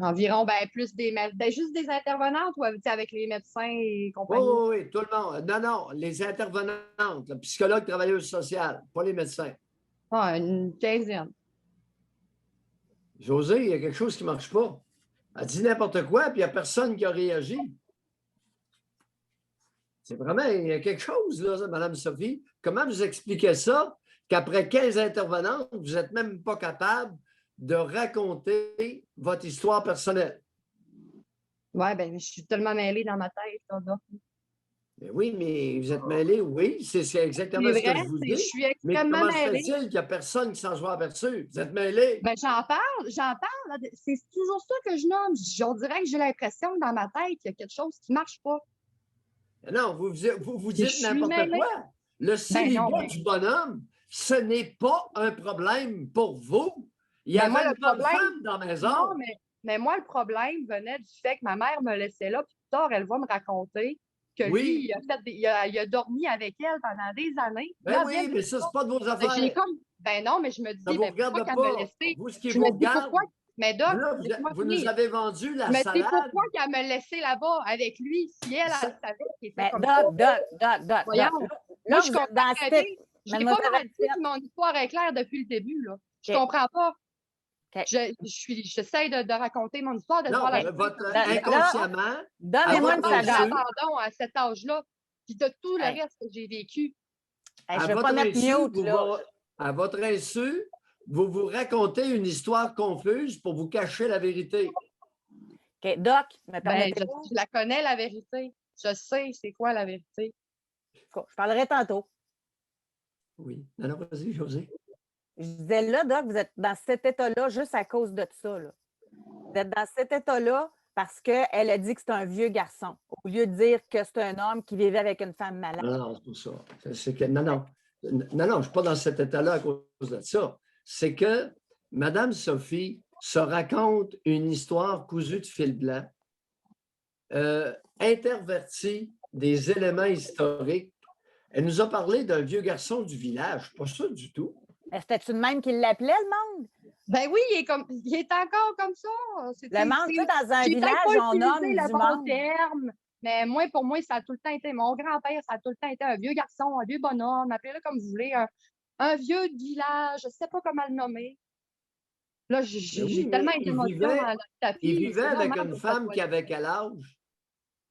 Environ, ben, plus juste des intervenantes ou avec les médecins et Oui, compagnie? oui, oui, tout le monde. Non, non, les intervenantes, le psychologue, travailleuse sociale, pas les médecins. Ah, une quinzaine. José, il y a quelque chose qui ne marche pas. Elle dit n'importe quoi, puis il n'y a personne qui a réagi. C'est vraiment, il y a quelque chose, là, Mme Sophie. Comment vous expliquez ça, qu'après 15 intervenantes, vous n'êtes même pas capable de raconter votre histoire personnelle? Ouais, ben, je suis tellement mêlée dans ma tête, là. Mais oui, mais vous êtes mêlé, oui, c'est exactement C'est ce que vrai, je vous je dis. suis Mais extrêmement comment se mêlée. fait-il qu'il n'y a personne qui s'en soit aperçu? Vous êtes mêlé? Ben, j'en parle, là. C'est toujours ça que je nomme. On dirait que j'ai l'impression que dans ma tête, il y a quelque chose qui ne marche pas. Non, vous Je dites suis n'importe mêlée. quoi. Le Ben célibat non, mais, du bonhomme, ce n'est pas un problème pour vous. Il y ben avait moi, le une bonne problème, femme dans la maison. non, mais moi, le problème venait du fait que ma mère me laissait là, puis plus tard, elle va me raconter que Oui. lui, il a dormi avec elle pendant des années. Ben Là, oui, mais ça, c'est pas de vos j'ai affaires. comme, ben non, mais je me Ça dis, vous mais pourquoi regarde qu'elle me pas. laissait? Vous, ce qui Je vous me dis, regarde, pourquoi? Mais Doc, là, laisse-moi vous nous finir. avez vendu Je la me dis, salade. pourquoi qu'elle me laissait là-bas avec lui si elle Ça- savait qu'il était Mais comme ça? Doc. Voyons. Là, Moi, je vous êtes comprends dans très cette... bien. Je n'ai pas Mademoiselle menti Antoinette. si mon histoire est claire depuis le début, là. Je OK. comprends pas. OK. J'essaie de raconter mon histoire, de Non, voir la votre Là, inconsciemment, donnez-moi à une votre de seconde. insu, l'abandon à cet âge-là, puis de tout le Hey, reste que j'ai vécu. hey, je à ne vais pas votre mettre insu, mute, là. à votre insu, vous racontez une histoire confuse pour vous cacher la vérité. OK, Doc, me Ben, permettez-vous? je la connais, la vérité. Je sais c'est quoi la vérité. Je parlerai tantôt. Oui. Alors, vas-y, José. Je disais là, Doc, vous êtes dans cet état-là juste à cause de ça, là. Vous êtes dans cet état-là parce qu'elle a dit que c'est un vieux garçon, au lieu de dire que c'est un homme qui vivait avec une femme malade. Non, non, c'est pour ça. C'est que, non, non. Non, non, je ne suis pas dans cet état-là à cause de ça. C'est que Mme Sophie se raconte une histoire cousue de fil blanc, intervertie des éléments historiques. Elle nous a parlé d'un vieux garçon du village. Pas ça du tout. C'était-tu de même qu'il l'appelait, le monde? Ben oui, il est encore comme ça. Le monde, tu sais, dans un J'ai village, peut-être pas on nomme utilisé le du bon monde. terme, mais pour moi, ça a tout le temps été, mon grand-père, ça a tout le temps été un vieux garçon, un vieux bonhomme, appelez-le comme vous voulez, un vieux de village, je ne sais pas comment le nommer. Là, Mais j'ai oui, tellement mais d'émotions dans le tapis. il vivait c'est avec normal une que ça femme soit- qui avait quel âge?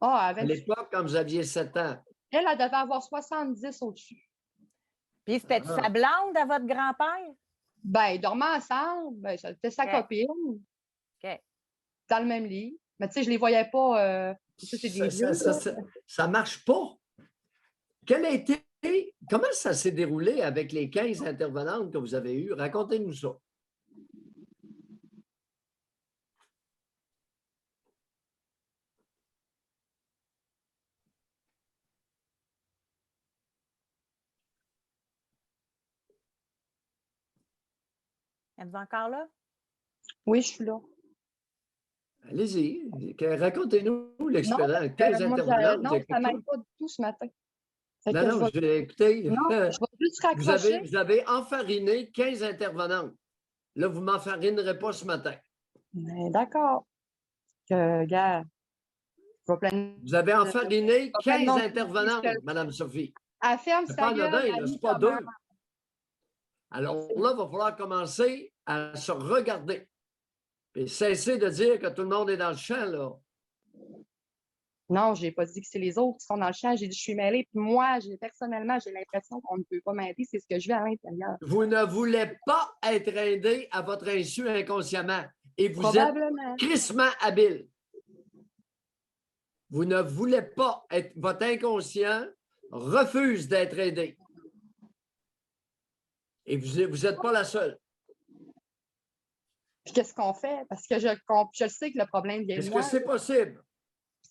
Ah, À l'époque, quand vous aviez 7 ans. elle devait avoir 70 au-dessus. Puis c'était Ah. sa blonde à votre grand-père? Ben, ils dormaient ensemble, ben, c'était sa OK. copine, OK. dans le même lit. Mais tu sais, je les voyais pas. Ça, c'est des vieux, là. Ça ne marche pas. Comment ça s'est déroulé avec les 15 intervenantes que vous avez eues? Racontez-nous ça. Êtes-vous encore là? Oui, je suis là. Allez-y. Racontez-nous l'expérience. Non, 15 moi, intervenantes. non, il y a ça quelque chose? m'aide pas du tout ce matin. Fait Non, que non, écoutez, non, je vais juste raccrocher. vous avez enfariné 15 intervenantes. Là, vous ne m'enfarinerez pas ce matin. Mais d'accord. Gars, je vais plein Vous avez enfariné plein de 15 monde intervenantes, Mme Sophie. Elle ferme C'est sa pas gueule, anodin, elle là, lit c'est pas ta deux. mère. Alors là, il va falloir commencer à se regarder. Et cesser de dire que tout le monde est dans le champ, là. Non, je n'ai pas dit que c'est les autres qui sont dans le champ. J'ai dit que je suis mêlée. Puis moi, personnellement, j'ai l'impression qu'on ne peut pas m'aider. C'est ce que je vis à l'intérieur. Vous ne voulez pas être aidé à votre insu inconsciemment. Et vous Probablement. êtes crissement habile. Vous ne voulez pas être. Votre inconscient refuse d'être aidé. Et vous n'êtes pas la seule. Puis qu'est-ce qu'on fait? Parce que je sais que le problème vient de Est-ce moi. que c'est possible?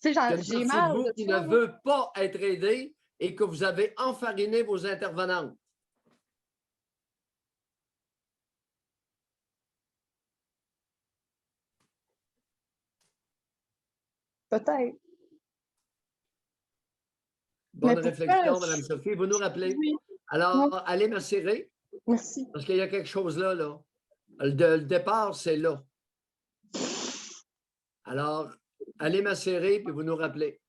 Tu sais, Il y a une j'ai partie mal de vous de qui ça, ne là. veut pas être aidé et que vous avez enfariné vos intervenantes. Peut-être. Bonne Mais réflexion, pourquoi? Mme Sophie. Vous nous rappelez? Oui, Alors, allez m'assurer, merci. parce qu'il y a quelque chose là. Le départ, c'est là. Alors, allez m'assurer, puis vous nous rappelez.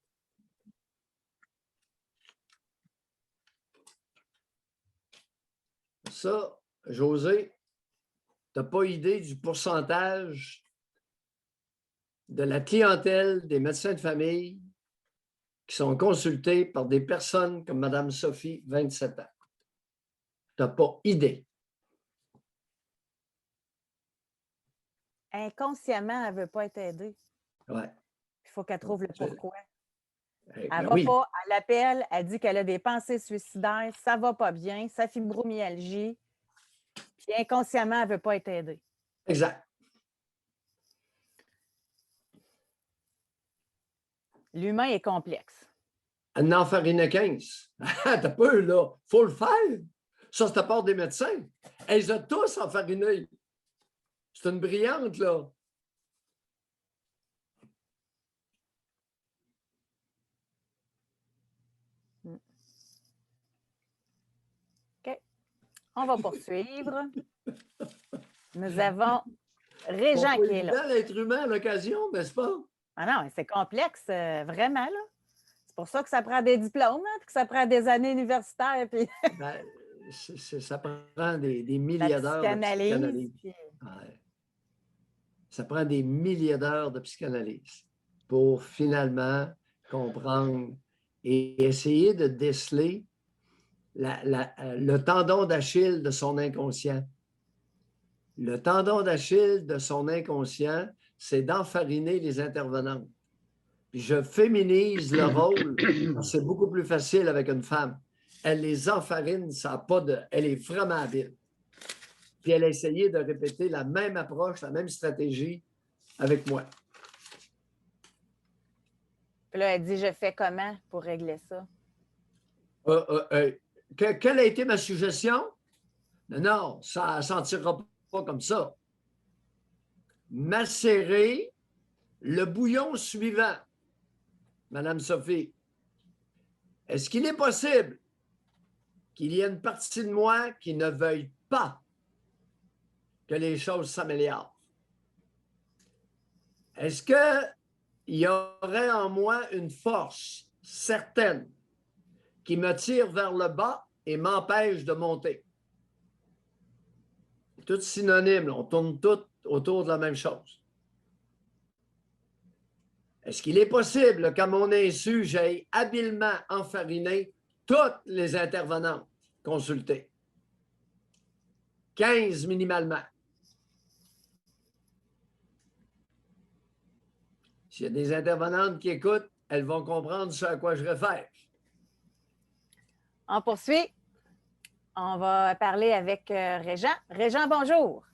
Ça, José, tu n'as pas idée du pourcentage de la clientèle des médecins de famille qui sont consultés par des personnes comme Mme Sophie, 27 ans. Tu n'as pas idée. Inconsciemment, elle ne veut pas être aidée. Ouais. Il faut qu'elle trouve le pourquoi. Ben Elle va oui. pas, elle l'appelle, elle dit qu'elle a des pensées suicidaires, ça va pas bien, sa fibromyalgie, puis inconsciemment, elle ne veut pas être aidée. Exact. L'humain est complexe. Elle en farine 15. T'as pas eu, là. Faut le faire. Ça, c'est à part des médecins. Elles ont tous enfariné. C'est une brillante, là. OK. On va poursuivre. Nous avons Régent qui est là. L'être humain à l'occasion, n'est-ce pas? Ah non, c'est complexe, vraiment, là. C'est pour ça que ça prend des diplômes, hein, puis que ça prend des années universitaires, puis Ben, ça prend des milliers la d'heures de psychanalyse. psychanalyse. Puis... Ouais. Ça prend des milliers d'heures de psychanalyse pour finalement comprendre et essayer de déceler le tendon d'Achille de son inconscient. Le tendon d'Achille de son inconscient, c'est d'enfariner les intervenantes. Puis je féminise le rôle, c'est beaucoup plus facile avec une femme. Elle les enfarine, ça n'a pas de. Elle est vraiment habile. Puis elle a essayé de répéter la même approche, la même stratégie avec moi. Puis là, elle dit, je fais comment pour régler ça? Quelle a été ma suggestion? Non, ça ne s'en tirera pas comme ça. Macérer le bouillon suivant, Madame Sophie. Est-ce qu'il est possible qu'il y ait une partie de moi qui ne veuille pas que les choses s'améliorent? Est-ce qu'il y aurait en moi une force certaine qui me tire vers le bas et m'empêche de monter? Tout synonyme, on tourne tout autour de la même chose. Est-ce qu'il est possible qu'à mon insu, j'aille habilement enfariné toutes les intervenantes consultées? 15 minimalement. S'il y a des intervenantes qui écoutent, elles vont comprendre ce à quoi je réfère. On poursuit. On va parler avec Régent. Régent, bonjour.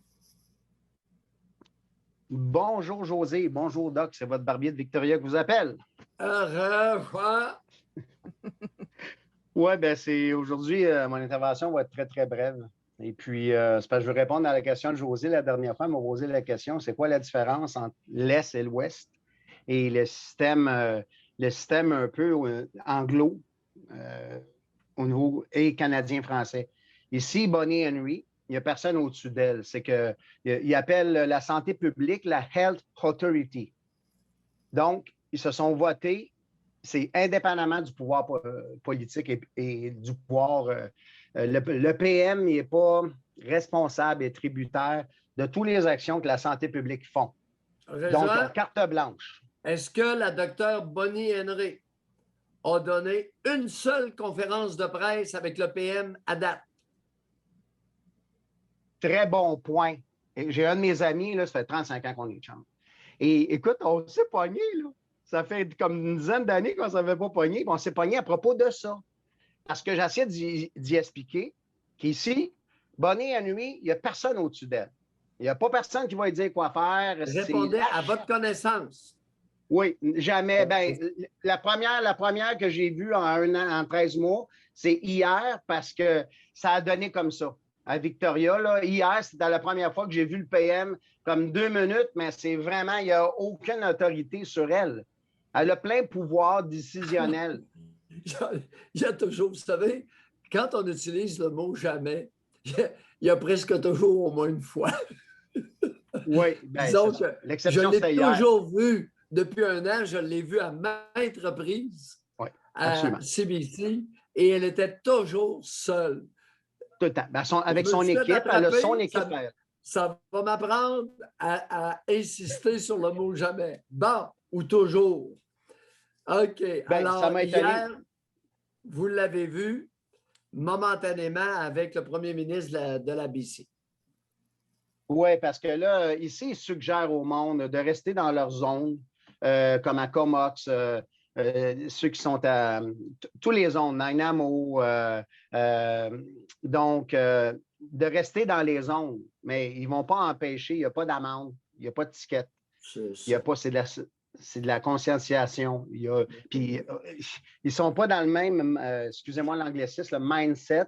Bonjour José, bonjour Doc, c'est votre barbier de Victoria qui vous appelle. Oui, ben c'est aujourd'hui, mon intervention va être très, très brève. Et puis, c'est parce que je veux répondre à la question de José la dernière fois. Elle m'a posé la question, c'est quoi la différence entre l'Est et l'Ouest? Et le système un peu anglo au niveau et canadien-français. Ici, Bonnie Henry, il n'y a personne au-dessus d'elle. C'est qu'il appelle la santé publique la Health Authority. Donc, ils se sont votés, c'est indépendamment du pouvoir politique et du pouvoir. Le PM n'est pas responsable et tributaire de toutes les actions que la santé publique font. Donc, carte blanche. Est-ce que la docteure Bonnie Henry a donné une seule conférence de presse avec le PM à date? Très bon point. J'ai un de mes amis, là, ça fait 35 ans qu'on est chum. Et écoute, on s'est pogné, là. Ça fait comme une dizaine d'années qu'on ne s'avait pas pogné. On s'est pogné à propos de ça. Parce que j'essaie d'y expliquer qu'ici, Bonnie Henry, il n'y a personne au-dessus d'elle. Il n'y a pas personne qui va lui dire quoi faire. Répondez à votre connaissance. Oui, jamais. Ben, la première que j'ai vue en 13 mois, c'est hier parce que ça a donné comme ça. À Victoria, là, hier, c'était la première fois que j'ai vu le PM comme 2 minutes, mais c'est vraiment, il n'y a aucune autorité sur elle. Elle a plein de pouvoir décisionnel. Il y a toujours, vous savez, quand on utilise le mot jamais, il y a presque toujours au moins une fois. Oui, bien, disons que l'exception, je l'ai toujours vu depuis un an, je l'ai vu à maintes reprises à CBC et elle était toujours seule. Tout le temps. Ben, avec son équipe, elle a son équipe. Ça va m'apprendre à insister sur le mot jamais. Bon, ou toujours. OK. Ben, alors, hier, vous l'avez vu momentanément avec le premier ministre de la BC. Oui, parce que là, ici, ils suggèrent au monde de rester dans leur zone, comme à Comox, ceux qui sont à tous les zones, Nanaimo, donc de rester dans les zones. Mais ils ne vont pas empêcher, il n'y a pas d'amende, il n'y a pas de ticket. Il y a pas, c'est de la conscientisation. Puis ils ne sont pas dans le même, excusez-moi l'anglicisme, le mindset,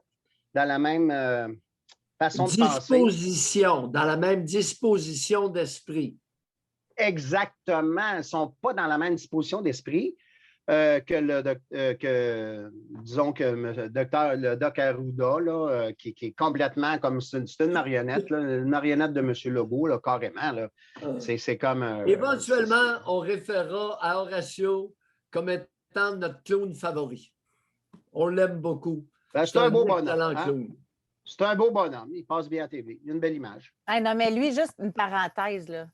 dans la même façon de penser. Dans la même disposition d'esprit. Exactement. Ils ne sont pas dans la même disposition d'esprit disons que le doc Arruda, là, qui est complètement comme c'est une marionnette, là, une marionnette de M. Legault, là, carrément. Là. C'est comme. Éventuellement, on référera à Horacio comme étant notre clown favori. On l'aime beaucoup. Ben, c'est un beau bonhomme. Hein? C'est un beau bonhomme. Il passe bien à la TV. Il a une belle image. Hey, non, mais lui, juste une parenthèse, là.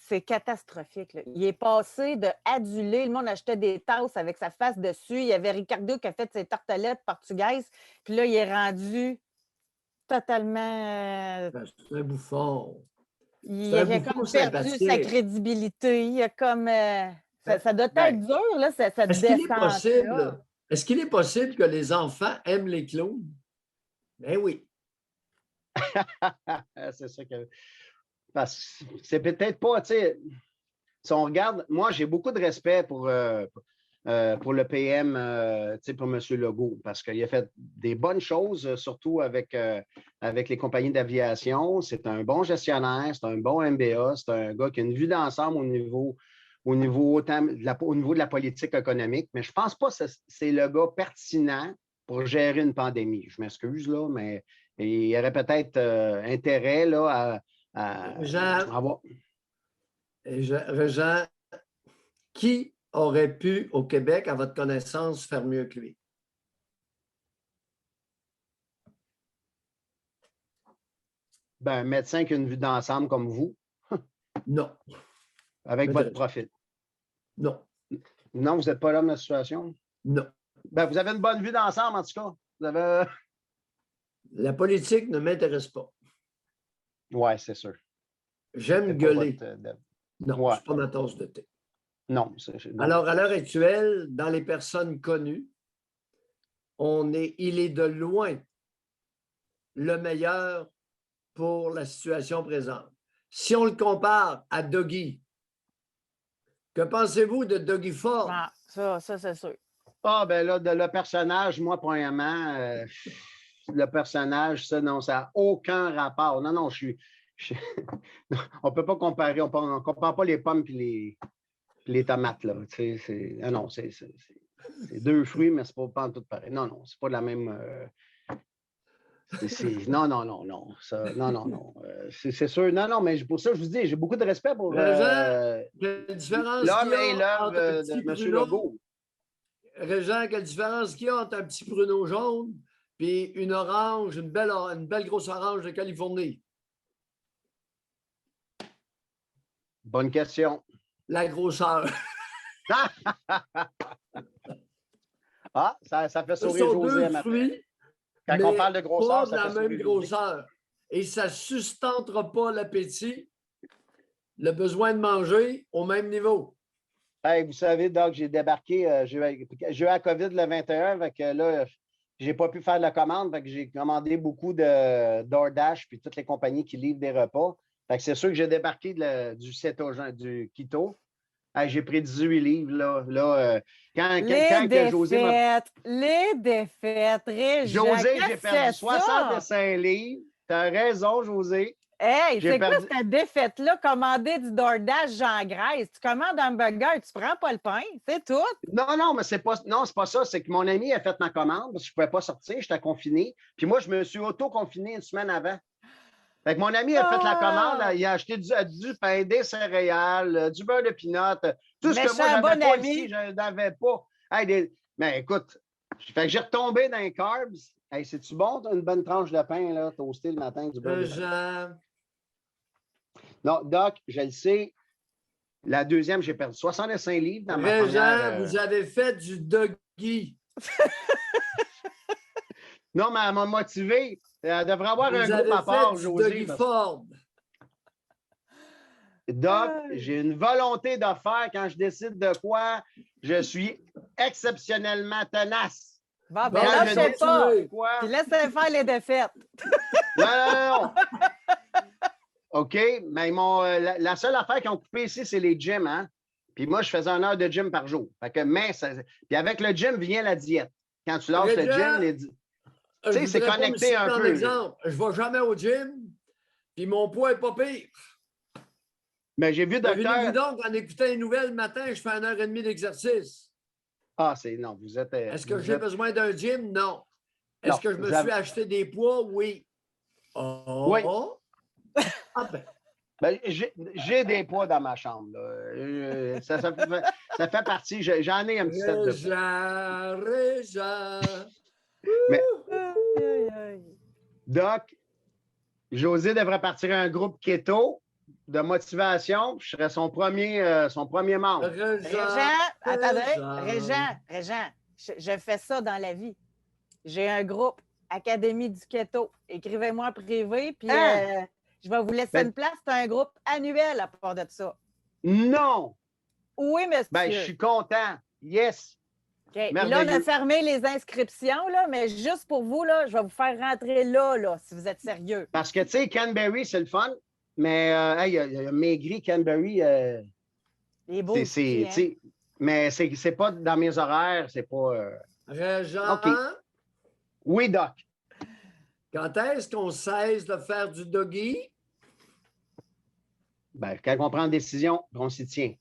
C'est catastrophique. Là. Il est passé de aduler, le monde achetait des tasses avec sa face dessus. Il y avait Ricardo qui a fait ses tartelettes portugaises. Puis là, il est rendu totalement... C'est un bouffon. Il avait comme perdu sa crédibilité. Il a comme... ça doit être dur, là, cette descente-là. Est-ce qu'il est possible que les enfants aiment les clowns? Ben oui. C'est ça que... Parce que c'est peut-être pas, tu sais, si on regarde, moi, j'ai beaucoup de respect pour le PM, tu sais, pour M. Legault, parce qu'il a fait des bonnes choses, surtout avec les compagnies d'aviation. C'est un bon gestionnaire, c'est un bon MBA, c'est un gars qui a une vue d'ensemble au niveau de la politique économique. Mais je ne pense pas que c'est le gars pertinent pour gérer une pandémie. Je m'excuse, là, mais il y aurait peut-être intérêt là, Jean, qui aurait pu, au Québec, à votre connaissance, faire mieux que lui? Ben, un médecin qui a une vue d'ensemble comme vous. Non. Avec votre profil. Non. Non, vous n'êtes pas l'homme de la situation? Non. Ben, vous avez une bonne vue d'ensemble, en tout cas. Vous avez... La politique ne m'intéresse pas. Oui, c'est sûr. J'aime gueuler. Non, ouais. ce n'est pas ma tasse de thé. Non. Alors, à l'heure actuelle, dans les personnes connues, il est de loin le meilleur pour la situation présente. Si on le compare à Dougie, que pensez-vous de Dougie Ford? Ah, ça c'est sûr. Ah, ben là, le personnage, moi, premièrement, le personnage, ça, non, ça n'a aucun rapport. Non, non, on ne peut pas comparer, on ne compare pas les pommes et les tomates, là. Non, c'est deux fruits, mais c'est pas tout pareil. Non, non, c'est pas de la même. Non, non, non, non. Non, non, non. C'est sûr. Non, non, mais pour ça, je vous dis, j'ai beaucoup de respect pour Régent, quelle différence l'homme qu'il y a et l'œuvre entre un de petit M. pruneau? Legault. Régent, quelle différence qu'il y a entre un petit pruneau jaune et une orange, une belle grosse orange de Californie? Bonne question. La grosseur. Ah, ça fait Ce sourire sont José deux à matin. fruits, Quand mais on parle de grosseur, pas de ça la fait même sourire José. grosseur. Et ça ne sustentera pas l'appétit, le besoin de manger au même niveau. Hey, vous savez, Doc, j'ai débarqué, j'ai eu la COVID le 21, fait que là, je n'ai pas pu faire la commande, fait que j'ai commandé beaucoup de DoorDash puis toutes les compagnies qui livrent des repas. Fait que c'est sûr que j'ai débarqué du keto. Hey, j'ai pris 18 livres, là. Les défaites, Régent. José, qu'est-ce j'ai que perdu c'est ça? 65 livres. Tu as raison, José. Hey, J'ai c'est quoi perdu- cette défaite-là? Commander du DoorDash, Jean Graisse. Tu commandes un burger, tu prends pas le pain, c'est tout. Non, non, mais c'est pas ça. C'est que mon ami a fait ma commande parce que je ne pouvais pas sortir, j'étais confiné. Puis moi, je me suis auto-confiné une semaine avant. Fait que mon ami a fait la commande, il a acheté du pain, des céréales, du beurre de pinot, tout ce que moi, Méchant je bon n'avais pas ami. ici, je n'avais pas. Hey, mais écoute, fait que j'ai retombé dans les carbs. Hey, c'est-tu bon, une bonne tranche de pain, là, toasté le matin, du beurre de pinot? Régent, Non, Doc, je le sais. La deuxième, j'ai perdu 65 livres dans ma Régent, première. vous avez fait du doggy. Non, mais elle m'a motivé. Elle devrait avoir Vous un avez groupe à part, fait du José. doggy Ford. Doc, j'ai une volonté de faire quand je décide de quoi. Je suis exceptionnellement tenace. Bon, ben Bon, là, je je sais décide pas. de quoi. Puis laissez faire les défaites. Non, non, non. OK, mais la seule affaire qu'ils ont coupé ici, c'est les gyms, hein? Puis moi, je faisais 1 heure de gym par jour. Fait que, puis avec le gym vient la diète. Quand tu lâches le gym, Je sais, c'est voudrais pas connecté me citer un en peu. exemple. Je ne vais jamais au gym, puis mon poids n'est pas pire. mais j'ai vu Devinez-vous docteur. donc, en écoutant les nouvelles le matin, je fais 1h30 d'exercice. Ah, non, vous êtes. Est-ce que vous j'ai êtes- besoin d'un gym? Non. Est-ce Non, que je me vous avez- suis acheté des poids? Oui. Oh. Oui. Ah ben, Ben, j'ai des poids dans ma chambre. Là. Ça fait partie. J'en ai un petit set de poids. Régent. Mais Aïe, aïe, aïe. Doc, José devrait partir un groupe keto de motivation. Je serais son premier membre. Régent, attendez, Régent, je fais ça dans la vie. J'ai un groupe, Académie du Keto. Écrivez-moi en privé, puis Hein? je vais vous laisser Ben- une place. C'est un groupe annuel à part de ça. Non! Oui, monsieur. Ben, je suis content. Yes! OK. Puis là, on a merveilleux. fermé les inscriptions, là, mais juste pour vous, là, je vais vous faire rentrer là, si vous êtes sérieux. Parce que, tu sais, Canberry, c'est le fun, mais hey, il y a maigri Canberry. Les beaux. tu sais, mais c'est pas dans mes horaires, c'est pas. Régent, OK. Oui, Doc. quand est-ce qu'on cesse de faire du doggy? Ben, quand on prend une décision, on s'y tient.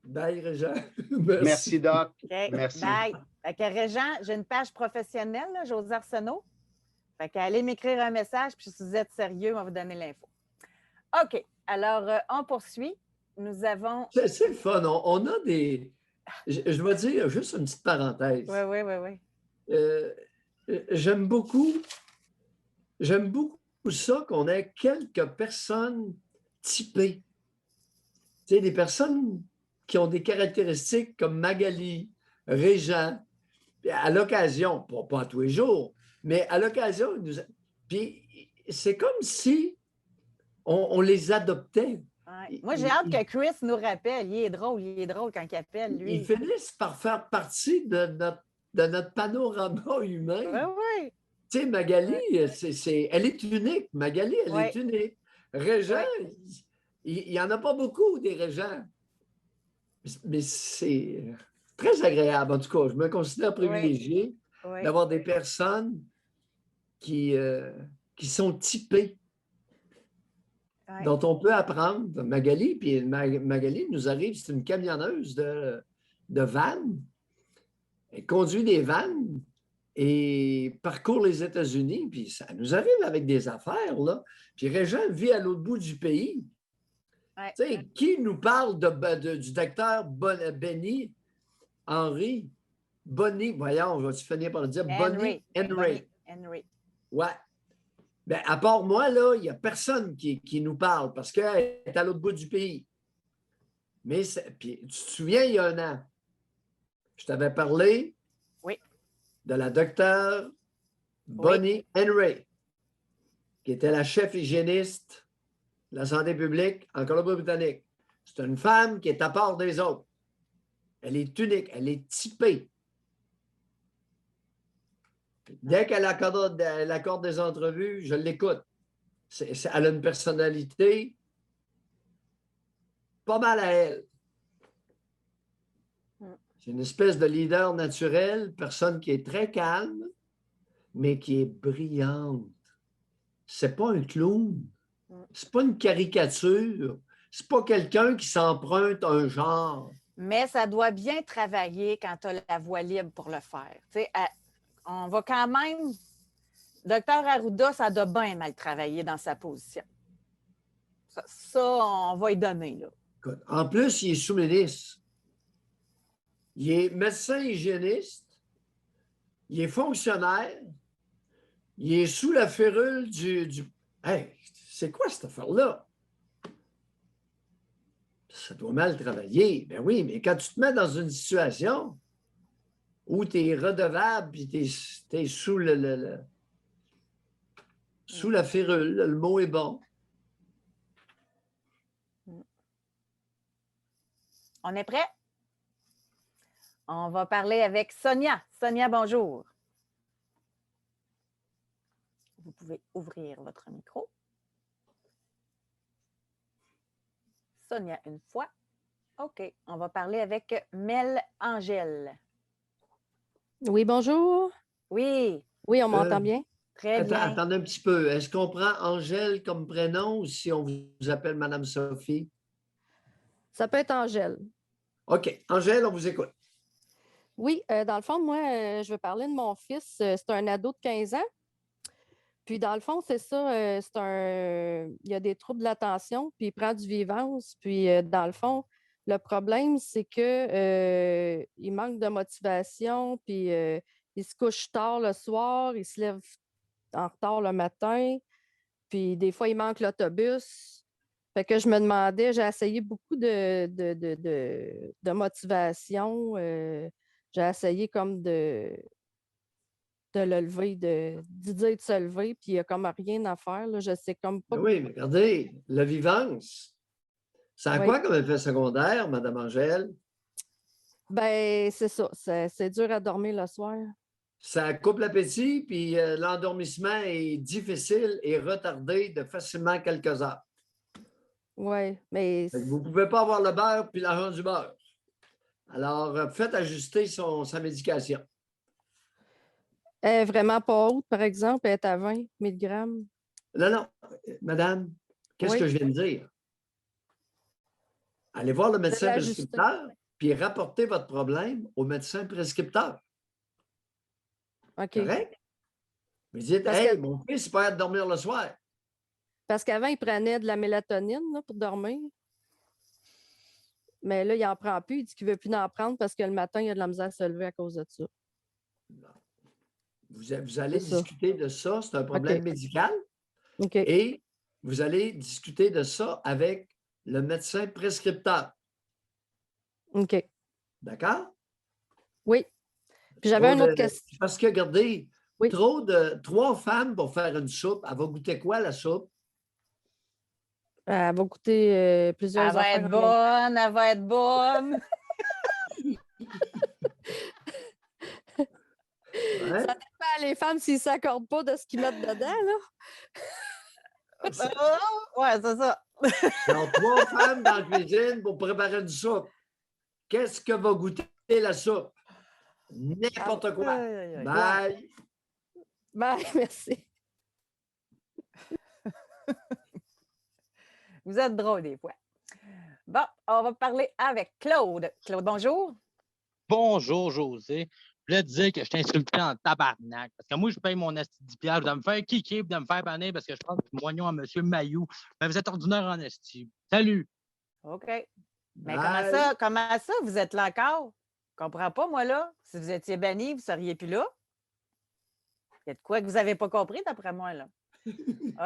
Bye, Régent. Merci, Doc. OK. Merci. Bye. Fait que Régent, j'ai une page professionnelle, là, José Arsenault. Fait qu'allez m'écrire un message, puis si vous êtes sérieux, on va vous donner l'info. OK. Alors, on poursuit. Nous avons. C'est le fun. On a des. Je vais dire juste une petite parenthèse. Oui. J'aime beaucoup ça qu'on ait quelques personnes typées. Tu sais, des personnes qui ont des caractéristiques comme Magali, Régent, puis à l'occasion, pas tous les jours, mais à l'occasion, puis c'est comme si on les adoptait. Ouais. Moi, j'ai hâte que Chris nous rappelle. Il est drôle quand il appelle, lui. Ils finissent par faire partie de notre panorama humain. Oui. Tu sais, Magali, elle est unique. Magali, elle est unique. Régent, il n'y en a pas beaucoup, des Régents. Mais c'est très agréable. En tout cas, je me considère privilégié d'avoir des personnes qui sont typés, Ouais. dont on peut apprendre. Magali, puis Magali nous arrive, c'est une camionneuse de vannes. Elle conduit des vannes et parcourt les États-Unis, puis ça nous arrive avec des affaires, là. Puis Régent vit à l'autre bout du pays. Ouais. Tu sais, qui nous parle du docteur Benny Henry? Bonnie, voyons, on va-tu finir par le dire? Bonnie Henry. Henry. Ouais. Ben, à part moi, là, il n'y a personne qui nous parle parce qu'elle est à l'autre bout du pays. Mais puis, tu te souviens, il y a un an, je t'avais parlé de la docteure Bonnie Henry, qui était la chef hygiéniste de la santé publique en Colombie-Britannique. C'est une femme qui est à part des autres. Elle est unique, elle est typée. Dès qu'elle accorde des entrevues, je l'écoute. Elle a une personnalité pas mal à elle. C'est une espèce de leader naturel, personne qui est très calme, mais qui est brillante. C'est pas un clown. C'est pas une caricature. C'est pas quelqu'un qui s'emprunte un genre. Mais ça doit bien travailler quand tu as la voix libre pour le faire. Tu sais, on va quand même... Docteur Arruda, ça doit bien mal travailler dans sa position. Ça on va y donner, là. En plus, il est sous-ministre. Il est médecin hygiéniste. Il est fonctionnaire. Il est sous la férule du... Hey, c'est quoi cette affaire-là? Ça doit mal travailler. Ben oui, mais quand tu te mets dans une situation où tu es redevable et tu es sous sous la férule, le mot est bon. On est prêt? On va parler avec Sonia. Sonia, bonjour. Vous pouvez ouvrir votre micro. Sonia, une fois. OK. On va parler avec Mel Angèle. Oui, bonjour. Oui. Oui, on m'entend bien? Très bien. Attendez un petit peu. Est-ce qu'on prend Angèle comme prénom ou si on vous appelle Madame Sophie? Ça peut être Angèle. OK. Angèle, on vous écoute. Oui, dans le fond, moi, je veux parler de mon fils. C'est un ado de 15 ans. Puis, dans le fond, c'est ça. Il a des troubles de l'attention, puis il prend du Vivance. Puis, dans le fond, le problème, c'est que il manque de motivation, puis il se couche tard le soir, il se lève en retard le matin, puis des fois, il manque l'autobus. Fait que je me demandais, j'ai essayé beaucoup de motivation. J'ai essayé comme de le lever, d'idée de se lever, puis il n'y a comme rien à faire. Là. Je sais comme pas. Oui, mais regardez, la vivance, ça a quoi comme effet secondaire, Madame Angèle? Ben, c'est ça. C'est dur à dormir le soir. Ça coupe l'appétit, puis l'endormissement est difficile et retardé de facilement quelques heures. Oui, mais... Vous ne pouvez pas avoir le beurre puis l'argent du beurre. Alors, faites ajuster sa médication. Elle est vraiment pas haute, par exemple. Elle est à 20 mg. Non, madame, qu'est-ce que je viens de dire? Allez voir le médecin prescripteur, puis rapportez votre problème au médecin prescripteur. OK. Correct? Vous dites, hey, mon fils, il peut être dormir le soir. Parce qu'avant, il prenait de la mélatonine là, pour dormir. Mais là, il n'en prend plus. Il dit qu'il ne veut plus en prendre parce que le matin, il a de la misère à se lever à cause de ça. Vous allez discuter de ça. C'est un problème médical. OK. Et vous allez discuter de ça avec le médecin prescripteur. OK. D'accord? Oui. Puis j'avais une autre question. Parce que, regardez, 3 femmes pour faire une soupe, elle va goûter quoi, la soupe? Elle va goûter plusieurs affaires. Elle va être bonne. Ouais. Ça dépend les femmes s'ils ne s'accordent pas de ce qu'ils mettent dedans, là. Ouais, c'est ça. Donc, 3 femmes dans la cuisine pour préparer une soupe. Qu'est-ce que va goûter la soupe? N'importe quoi. Bye. Bye, merci. Vous êtes drôle des fois. Bon, on va parler avec Claude. Claude, bonjour. Bonjour, José. Je voulais te dire que je t'insultais en tabarnak. Parce que moi, je paye mon esti 10 $. Je vais me faire kicker de me faire banner parce que je prends du moignon à M. Mailloux. Mais vous êtes ordinaire en esti. Salut! OK. Mais Bye. comment ça, vous êtes là encore? Je comprends pas, moi, là. Si vous étiez banni, vous ne seriez plus là. Il y a de quoi que vous n'avez pas compris, d'après moi, là.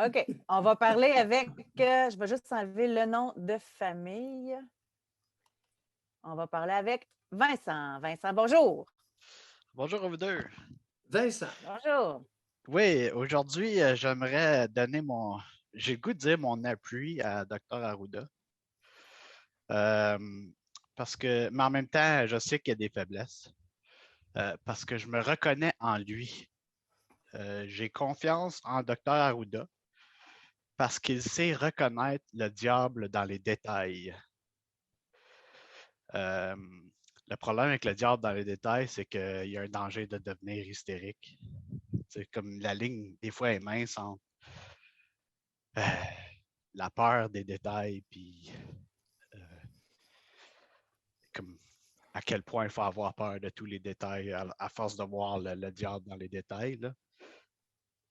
OK. On va parler avec... je vais juste enlever le nom de famille. On va parler avec Vincent. Vincent, bonjour. Bonjour à vous deux. Vincent. Bonjour. Oui, aujourd'hui, j'aimerais donner j'ai le goût de dire mon appui à Dr. Arruda. Mais en même temps, je sais qu'il y a des faiblesses. Parce que je me reconnais en lui. J'ai confiance en Dr. Arruda parce qu'il sait reconnaître le diable dans les détails. Le problème avec le diable dans les détails, c'est qu'il y a un danger de devenir hystérique. C'est comme la ligne, des fois, est mince entre la peur des détails puis comme à quel point il faut avoir peur de tous les détails à force de voir le diable dans les détails. Là.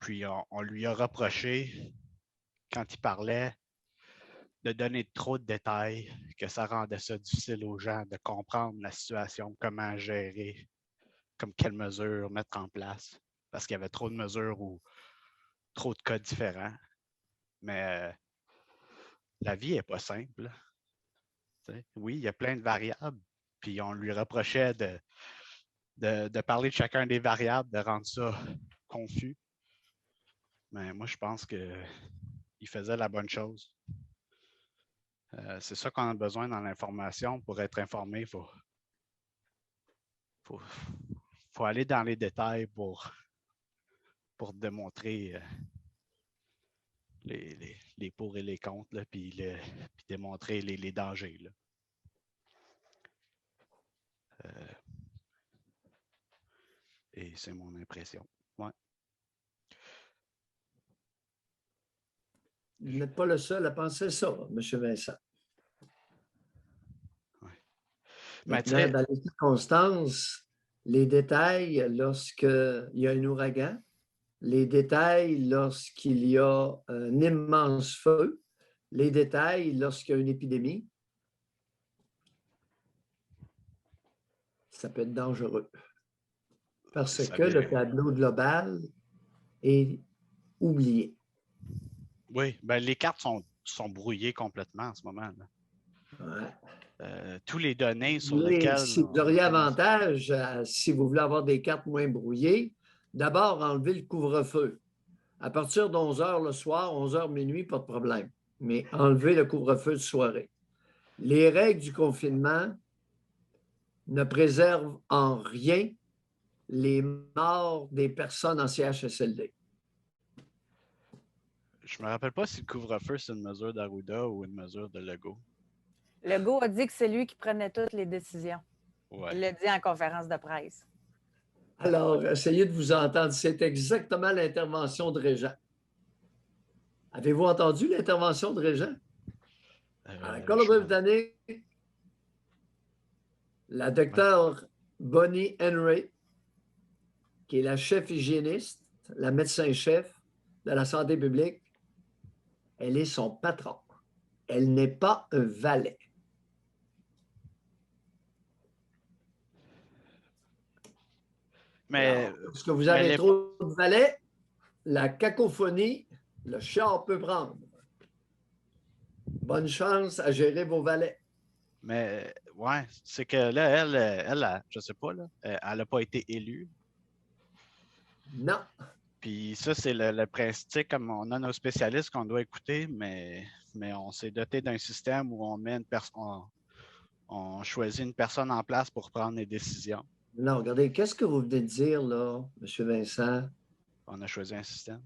Puis on lui a reproché, quand il parlait, de donner trop de détails, que ça rendait ça difficile aux gens de comprendre la situation, comment gérer, comme quelles mesures mettre en place, parce qu'il y avait trop de mesures ou trop de cas différents. Mais la vie n'est pas simple. T'sais, oui, il y a plein de variables, puis on lui reprochait de parler de chacun des variables, de rendre ça confus. Mais moi, je pense qu'il faisait la bonne chose. C'est ça qu'on a besoin dans l'information. Pour être informé, il faut aller dans les détails pour démontrer les pour et les contre, là, puis démontrer les dangers. Là. Et c'est mon impression. Ouais. Vous n'êtes pas le seul à penser ça, M. Vincent. Ouais. Maintenant, dans les circonstances, les détails lorsqu'il y a un ouragan, les détails lorsqu'il y a un immense feu, les détails lorsqu'il y a une épidémie, ça peut être dangereux. Parce que le tableau global est oublié. Oui, ben les cartes sont brouillées complètement en ce moment. Ouais. Tous les données sur lesquelles... Si vous auriez avantage, si vous voulez avoir des cartes moins brouillées, d'abord enlever le couvre-feu. À partir de 11 h le soir, 11 h minuit, pas de problème. Mais enlever le couvre-feu de soirée. Les règles du confinement ne préservent en rien les morts des personnes en CHSLD. Je ne me rappelle pas si le couvre-feu, c'est une mesure d'Arruda ou une mesure de Legault. Legault a dit que c'est lui qui prenait toutes les décisions. Ouais. Il l'a dit en conférence de presse. Alors, essayez de vous entendre. C'est exactement l'intervention de Régent. Avez-vous entendu l'intervention de Régent? À la Colombie-Britannique, la docteure Bonnie Henry, qui est la chef hygiéniste, la médecin-chef de la santé publique, elle est son patron. Elle n'est pas un valet. Mais parce que vous avez trop de valets, la cacophonie, le char peut prendre. Bonne chance à gérer vos valets. Mais ouais, c'est que là, elle je sais pas, là, elle n'a pas été élue. Non. Puis ça, c'est le principe, comme on a nos spécialistes qu'on doit écouter, mais on s'est doté d'un système où on met on choisit une personne en place pour prendre les décisions. Non, regardez, qu'est-ce que vous venez de dire, là, M. Vincent? On a choisi un système.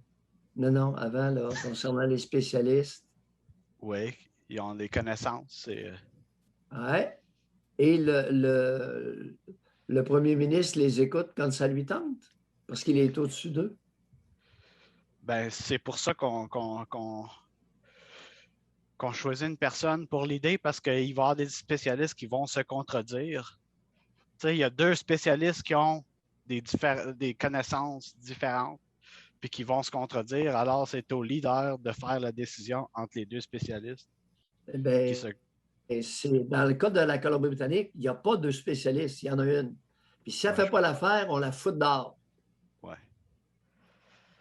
Non, avant, là, concernant les spécialistes. Oui, ils ont des connaissances. Ouais. Et le premier ministre les écoute quand ça lui tente, parce qu'il est au-dessus d'eux. Ben, c'est pour ça qu'on qu'on choisit une personne pour l'idée parce qu'il va y avoir des spécialistes qui vont se contredire. Tu sais, il y a 2 spécialistes qui ont des connaissances différentes puis qui vont se contredire. Alors, c'est au leader de faire la décision entre les 2 spécialistes. Eh bien, Qui se... dans le cas de la Colombie-Britannique, il n'y a pas 2 spécialistes, il y en a une. Puis si elle ne fait pas l'affaire, on la fout dehors. Ouais.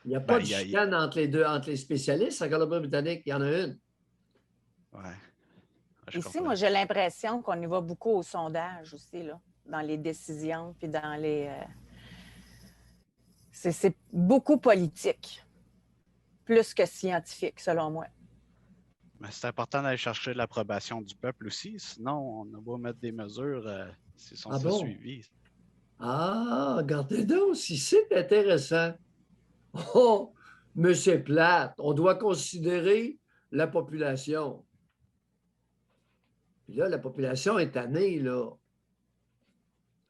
Il n'y a pas de chicane entre les spécialistes. En Colombie-Britannique, il y en a une. Ouais. Ici, moi, j'ai l'impression qu'on y va beaucoup au sondage aussi, là, dans les décisions, puis dans les... C'est beaucoup politique, plus que scientifique, selon moi. Mais c'est important d'aller chercher l'approbation du peuple aussi, sinon on va mettre des mesures s'ils sont pas suivis. Ah, regardez donc, si c'est intéressant. Oh, mais c'est plate. On doit considérer la population. Puis là, la population est tannée, là.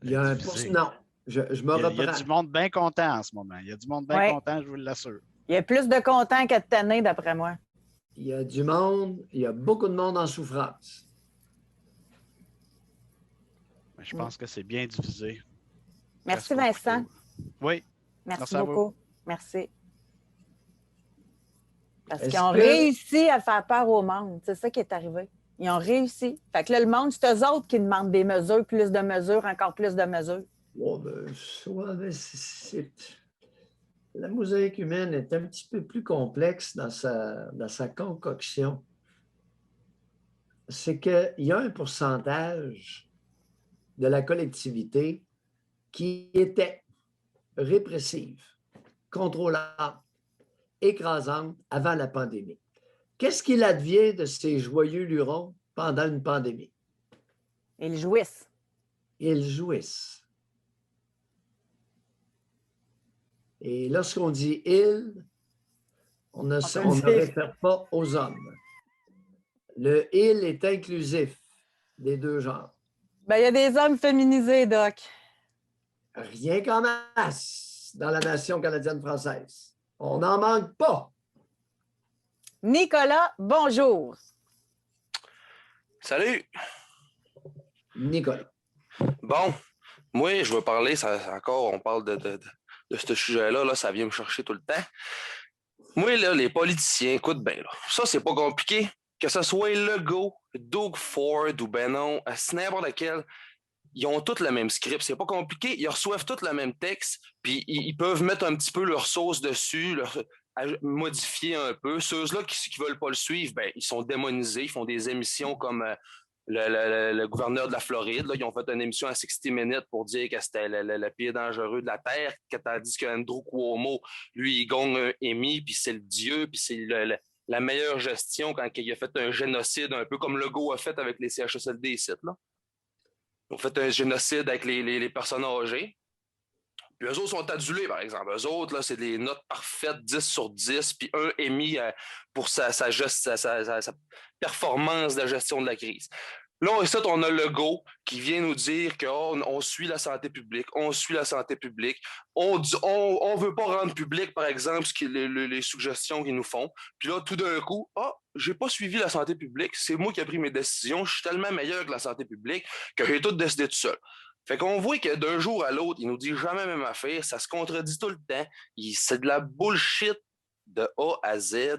Il y a un pourcentage. Non, je me reprends. Il y a du monde bien content en ce moment. Il y a du monde bien content, je vous l'assure. Il y a plus de contents que de tannés, d'après moi. Il y a du monde, il y a beaucoup de monde en souffrance. Mais je pense que c'est bien divisé. Merci, Vincent. Oui. Merci beaucoup. Merci. Parce qu'ils ont réussi à faire peur au monde. C'est ça qui est arrivé. Ils ont réussi. Fait que là, le monde, c'est eux autres qui demandent des mesures, plus de mesures, encore plus de mesures. Oh, ben, la mosaïque humaine est un petit peu plus complexe dans sa concoction. C'est qu'il y a un pourcentage de la collectivité qui était répressive, contrôlante, écrasante avant la pandémie. Qu'est-ce qu'il advient de ces joyeux lurons pendant une pandémie? Ils jouissent. Ils jouissent. Et lorsqu'on dit « ils », on ne réfère pas aux hommes. Le « il » est inclusif des 2 genres. Ben, il y a des hommes féminisés, Doc. Rien qu'en masse dans la nation canadienne-française. On n'en manque pas. Nicolas, bonjour. Salut. Nicolas. Bon, moi, je veux parler, encore, on parle de ce sujet-là, là, ça vient me chercher tout le temps. Moi, là, les politiciens, écoute bien, là, ça, c'est pas compliqué. Que ce soit Legault, Doug Ford ou ben non, c'est n'importe lequel, ils ont tous le même script. C'est pas compliqué. Ils reçoivent tous le même texte, puis ils peuvent mettre un petit peu leur sauce dessus, modifier un peu. Ceux-là qui veulent pas le suivre, ben, ils sont démonisés. Ils font des émissions comme le gouverneur de la Floride. Là, ils ont fait une émission à 60 Minutes pour dire que c'était le pied dangereux de la Terre, tandis qu'Andrew Cuomo, lui, il gagne un Emmy, puis c'est le dieu, puis c'est la meilleure gestion quand il a fait un génocide, un peu comme Legault a fait avec les CHSLD ici, là. Ils ont fait un génocide avec les personnes âgées. Puis eux autres sont adulés, par exemple. Eux autres, là, c'est des notes parfaites, 10 sur 10, puis un Emmy pour sa performance de gestion de la crise. Là, on a Legault qui vient nous dire qu'on suit la santé publique, on suit la santé publique. On veut pas rendre public, par exemple, les suggestions qu'ils nous font. Puis là, tout d'un coup, j'ai pas suivi la santé publique, c'est moi qui ai pris mes décisions, je suis tellement meilleur que la santé publique que j'ai tout décidé tout seul. Fait qu'on voit que d'un jour à l'autre, il nous dit jamais la même affaire, ça se contredit tout le temps. C'est de la bullshit de A à Z.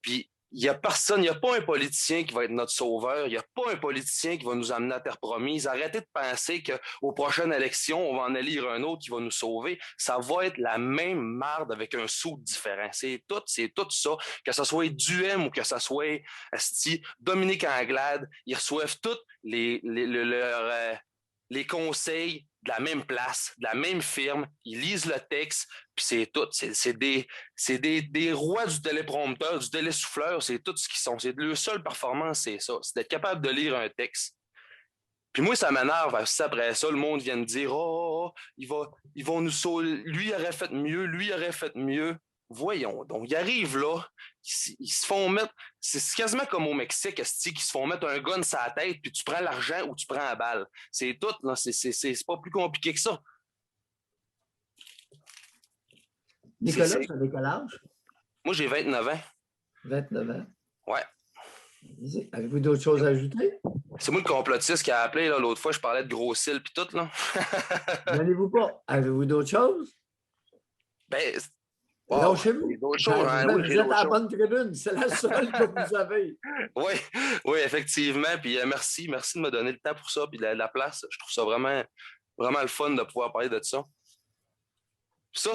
Puis il n'y a personne, il n'y a pas un politicien qui va être notre sauveur, il n'y a pas un politicien qui va nous amener à terre promise. Arrêtez de penser qu'aux prochaines élections, on va en élire un autre qui va nous sauver. Ça va être la même marde avec un sou différent. C'est tout ça. Que ce soit Duhem ou que ce soit Dominique Anglade, ils reçoivent tous les conseils de la même place, de la même firme, ils lisent le texte, puis c'est tout. C'est des rois du téléprompteur, du télésouffleur, c'est tout ce qu'ils sont. C'est leur seule performance, c'est ça. C'est d'être capable de lire un texte. Puis moi, ça m'énerve. Après ça, le monde vient me dire ils vont nous sauver. Lui aurait fait mieux. Voyons donc, ils arrivent là, ils se font mettre, c'est quasiment comme au Mexique, qu'ils se font mettre un gun sur la tête, puis tu prends l'argent ou tu prends la balle. C'est tout, là, c'est pas plus compliqué que ça. Nicolas, tu avais quel âge? Moi, j'ai 29 ans. 29 ans? Ouais. Avez-vous d'autres choses à ajouter? C'est moi le complotiste qui a appelé l'autre fois, je parlais de gros cils puis tout. Là. N'allez-vous pas? Avez-vous d'autres choses? Ben, Lâchez-vous. j'ai d'autres choses. Hein? Vous Oui, j'ai êtes à d'autres la choses. bonne tribune. C'est la seule que vous avez. Oui, oui, effectivement. Puis merci de me donner le temps pour ça puis la place. Je trouve ça vraiment, vraiment le fun de pouvoir parler de ça. Ça,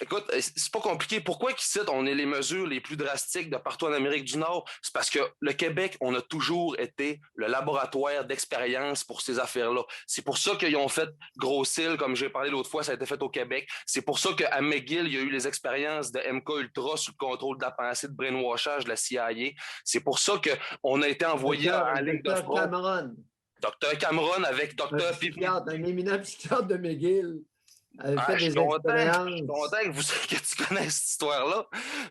écoute, c'est pas compliqué. Pourquoi qu'ici, on est les mesures les plus drastiques de partout en Amérique du Nord? C'est parce que le Québec, on a toujours été le laboratoire d'expérience pour ces affaires-là. C'est pour ça qu'ils ont fait Gros-Cils, comme j'ai parlé l'autre fois, ça a été fait au Québec. C'est pour ça qu'à McGill, il y a eu les expériences de MK Ultra sous le contrôle de la pensée de brainwashage de la CIA. C'est pour ça qu'on a été envoyé en ligne de front. Cameron. Dr. Cameron avec Dr. Un éminent psychiatre de McGill. Je suis content que tu connaisses cette histoire-là.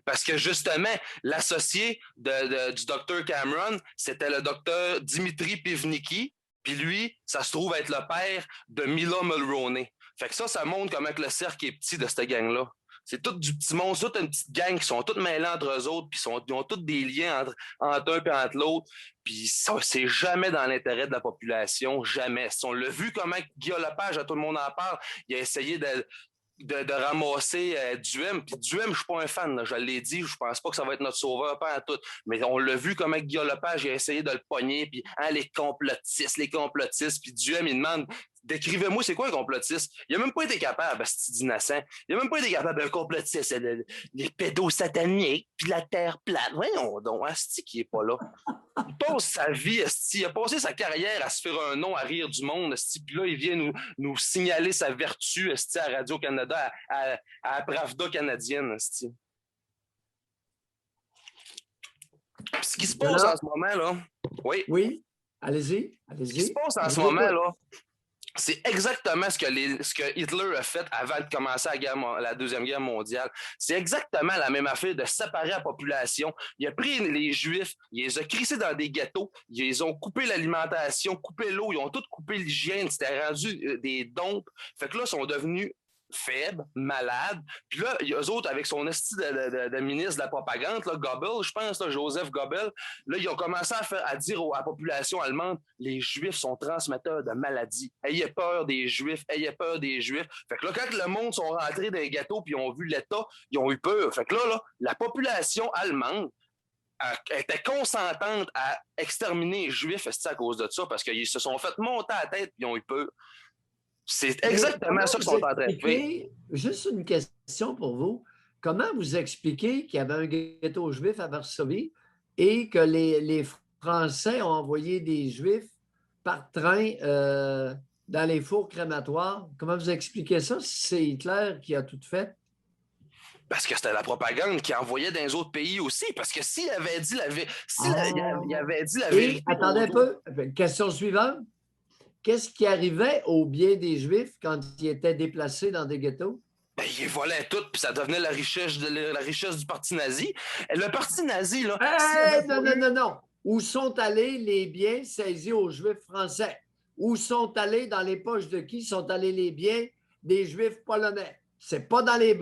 Parce que justement, l'associé du Dr. Cameron, c'était le Dr. Dimitri Pivnicki. Puis lui, ça se trouve être le père de Mila Mulroney. Fait que ça montre comment le cercle est petit de cette gang-là. C'est tout du petit monde, c'est toute une petite gang qui sont toutes mêlées entre eux autres, puis ils ont tous des liens entre un et entre l'autre. Puis ça, c'est jamais dans l'intérêt de la population, jamais. Si on l'a vu comment Guillaume Lepage, à tout le monde en parle, il a essayé de ramasser Duhem. Puis Duhem, je ne suis pas un fan, là, je l'ai dit, je pense pas que ça va être notre sauveur, pas à tout. Mais on l'a vu comment Guillaume Lepage a essayé de le pogner, puis les complotistes. Puis Duhem, il demande décrivez-moi, c'est quoi un complotiste? Il n'a même pas été capable, c'est innocent. Il n'a même pas été capable d'un complotiste, des pédos sataniques, puis la terre plate. Voyons donc, Asti qui n'est pas là. Il passe sa vie, Asti, il a passé sa carrière à se faire un nom, à rire du monde, Asti, puis là, il vient nous signaler sa vertu, Asti, à Radio-Canada, à la Pravda canadienne, Asti. Ce qui se passe en ce moment, là... Oui? Oui, allez-y. Ce qui se passe en ce moment, là... C'est exactement ce que Hitler a fait avant de commencer la Deuxième Guerre mondiale. C'est exactement la même affaire de séparer la population. Il a pris les Juifs, il les a crissés dans des ghettos, ils les ont coupé l'alimentation, coupé l'eau, ils ont tout coupé l'hygiène, c'était rendu des dompes. Fait que là, ils sont devenus faibles, malades. Puis là, eux autres, avec son esti de ministre de la propagande, là, Goebbels, je pense, là, Joseph Goebbels, là, ils ont commencé à dire à la population allemande, les Juifs sont transmetteurs de maladies. Ayez peur des Juifs, ayez peur des Juifs. Fait que là, quand le monde sont rentrés dans les ghettos puis ils ont vu l'État, ils ont eu peur. Fait que là, la population allemande était consentante à exterminer les Juifs à cause de ça, parce qu'ils se sont fait monter à la tête puis ils ont eu peur. C'est exactement ça qu'ils sont en train de faire. Juste une question pour vous. Comment vous expliquez qu'il y avait un ghetto juif à Varsovie et que les Français ont envoyé des Juifs par train dans les fours crématoires? Comment vous expliquez ça si c'est Hitler qui a tout fait? Parce que c'était la propagande qui envoyait dans les autres pays aussi. Parce que s'il avait dit la vérité... Attendez un peu. Question suivante. Qu'est-ce qui arrivait au bien des Juifs quand ils étaient déplacés dans des ghettos? Ben, ils volaient tout, puis ça devenait la richesse du parti nazi. Le parti nazi, là... Non. Où sont allés les biens saisis aux Juifs français? Où sont allés, dans les poches de qui sont allés les biens des Juifs polonais? C'est pas dans les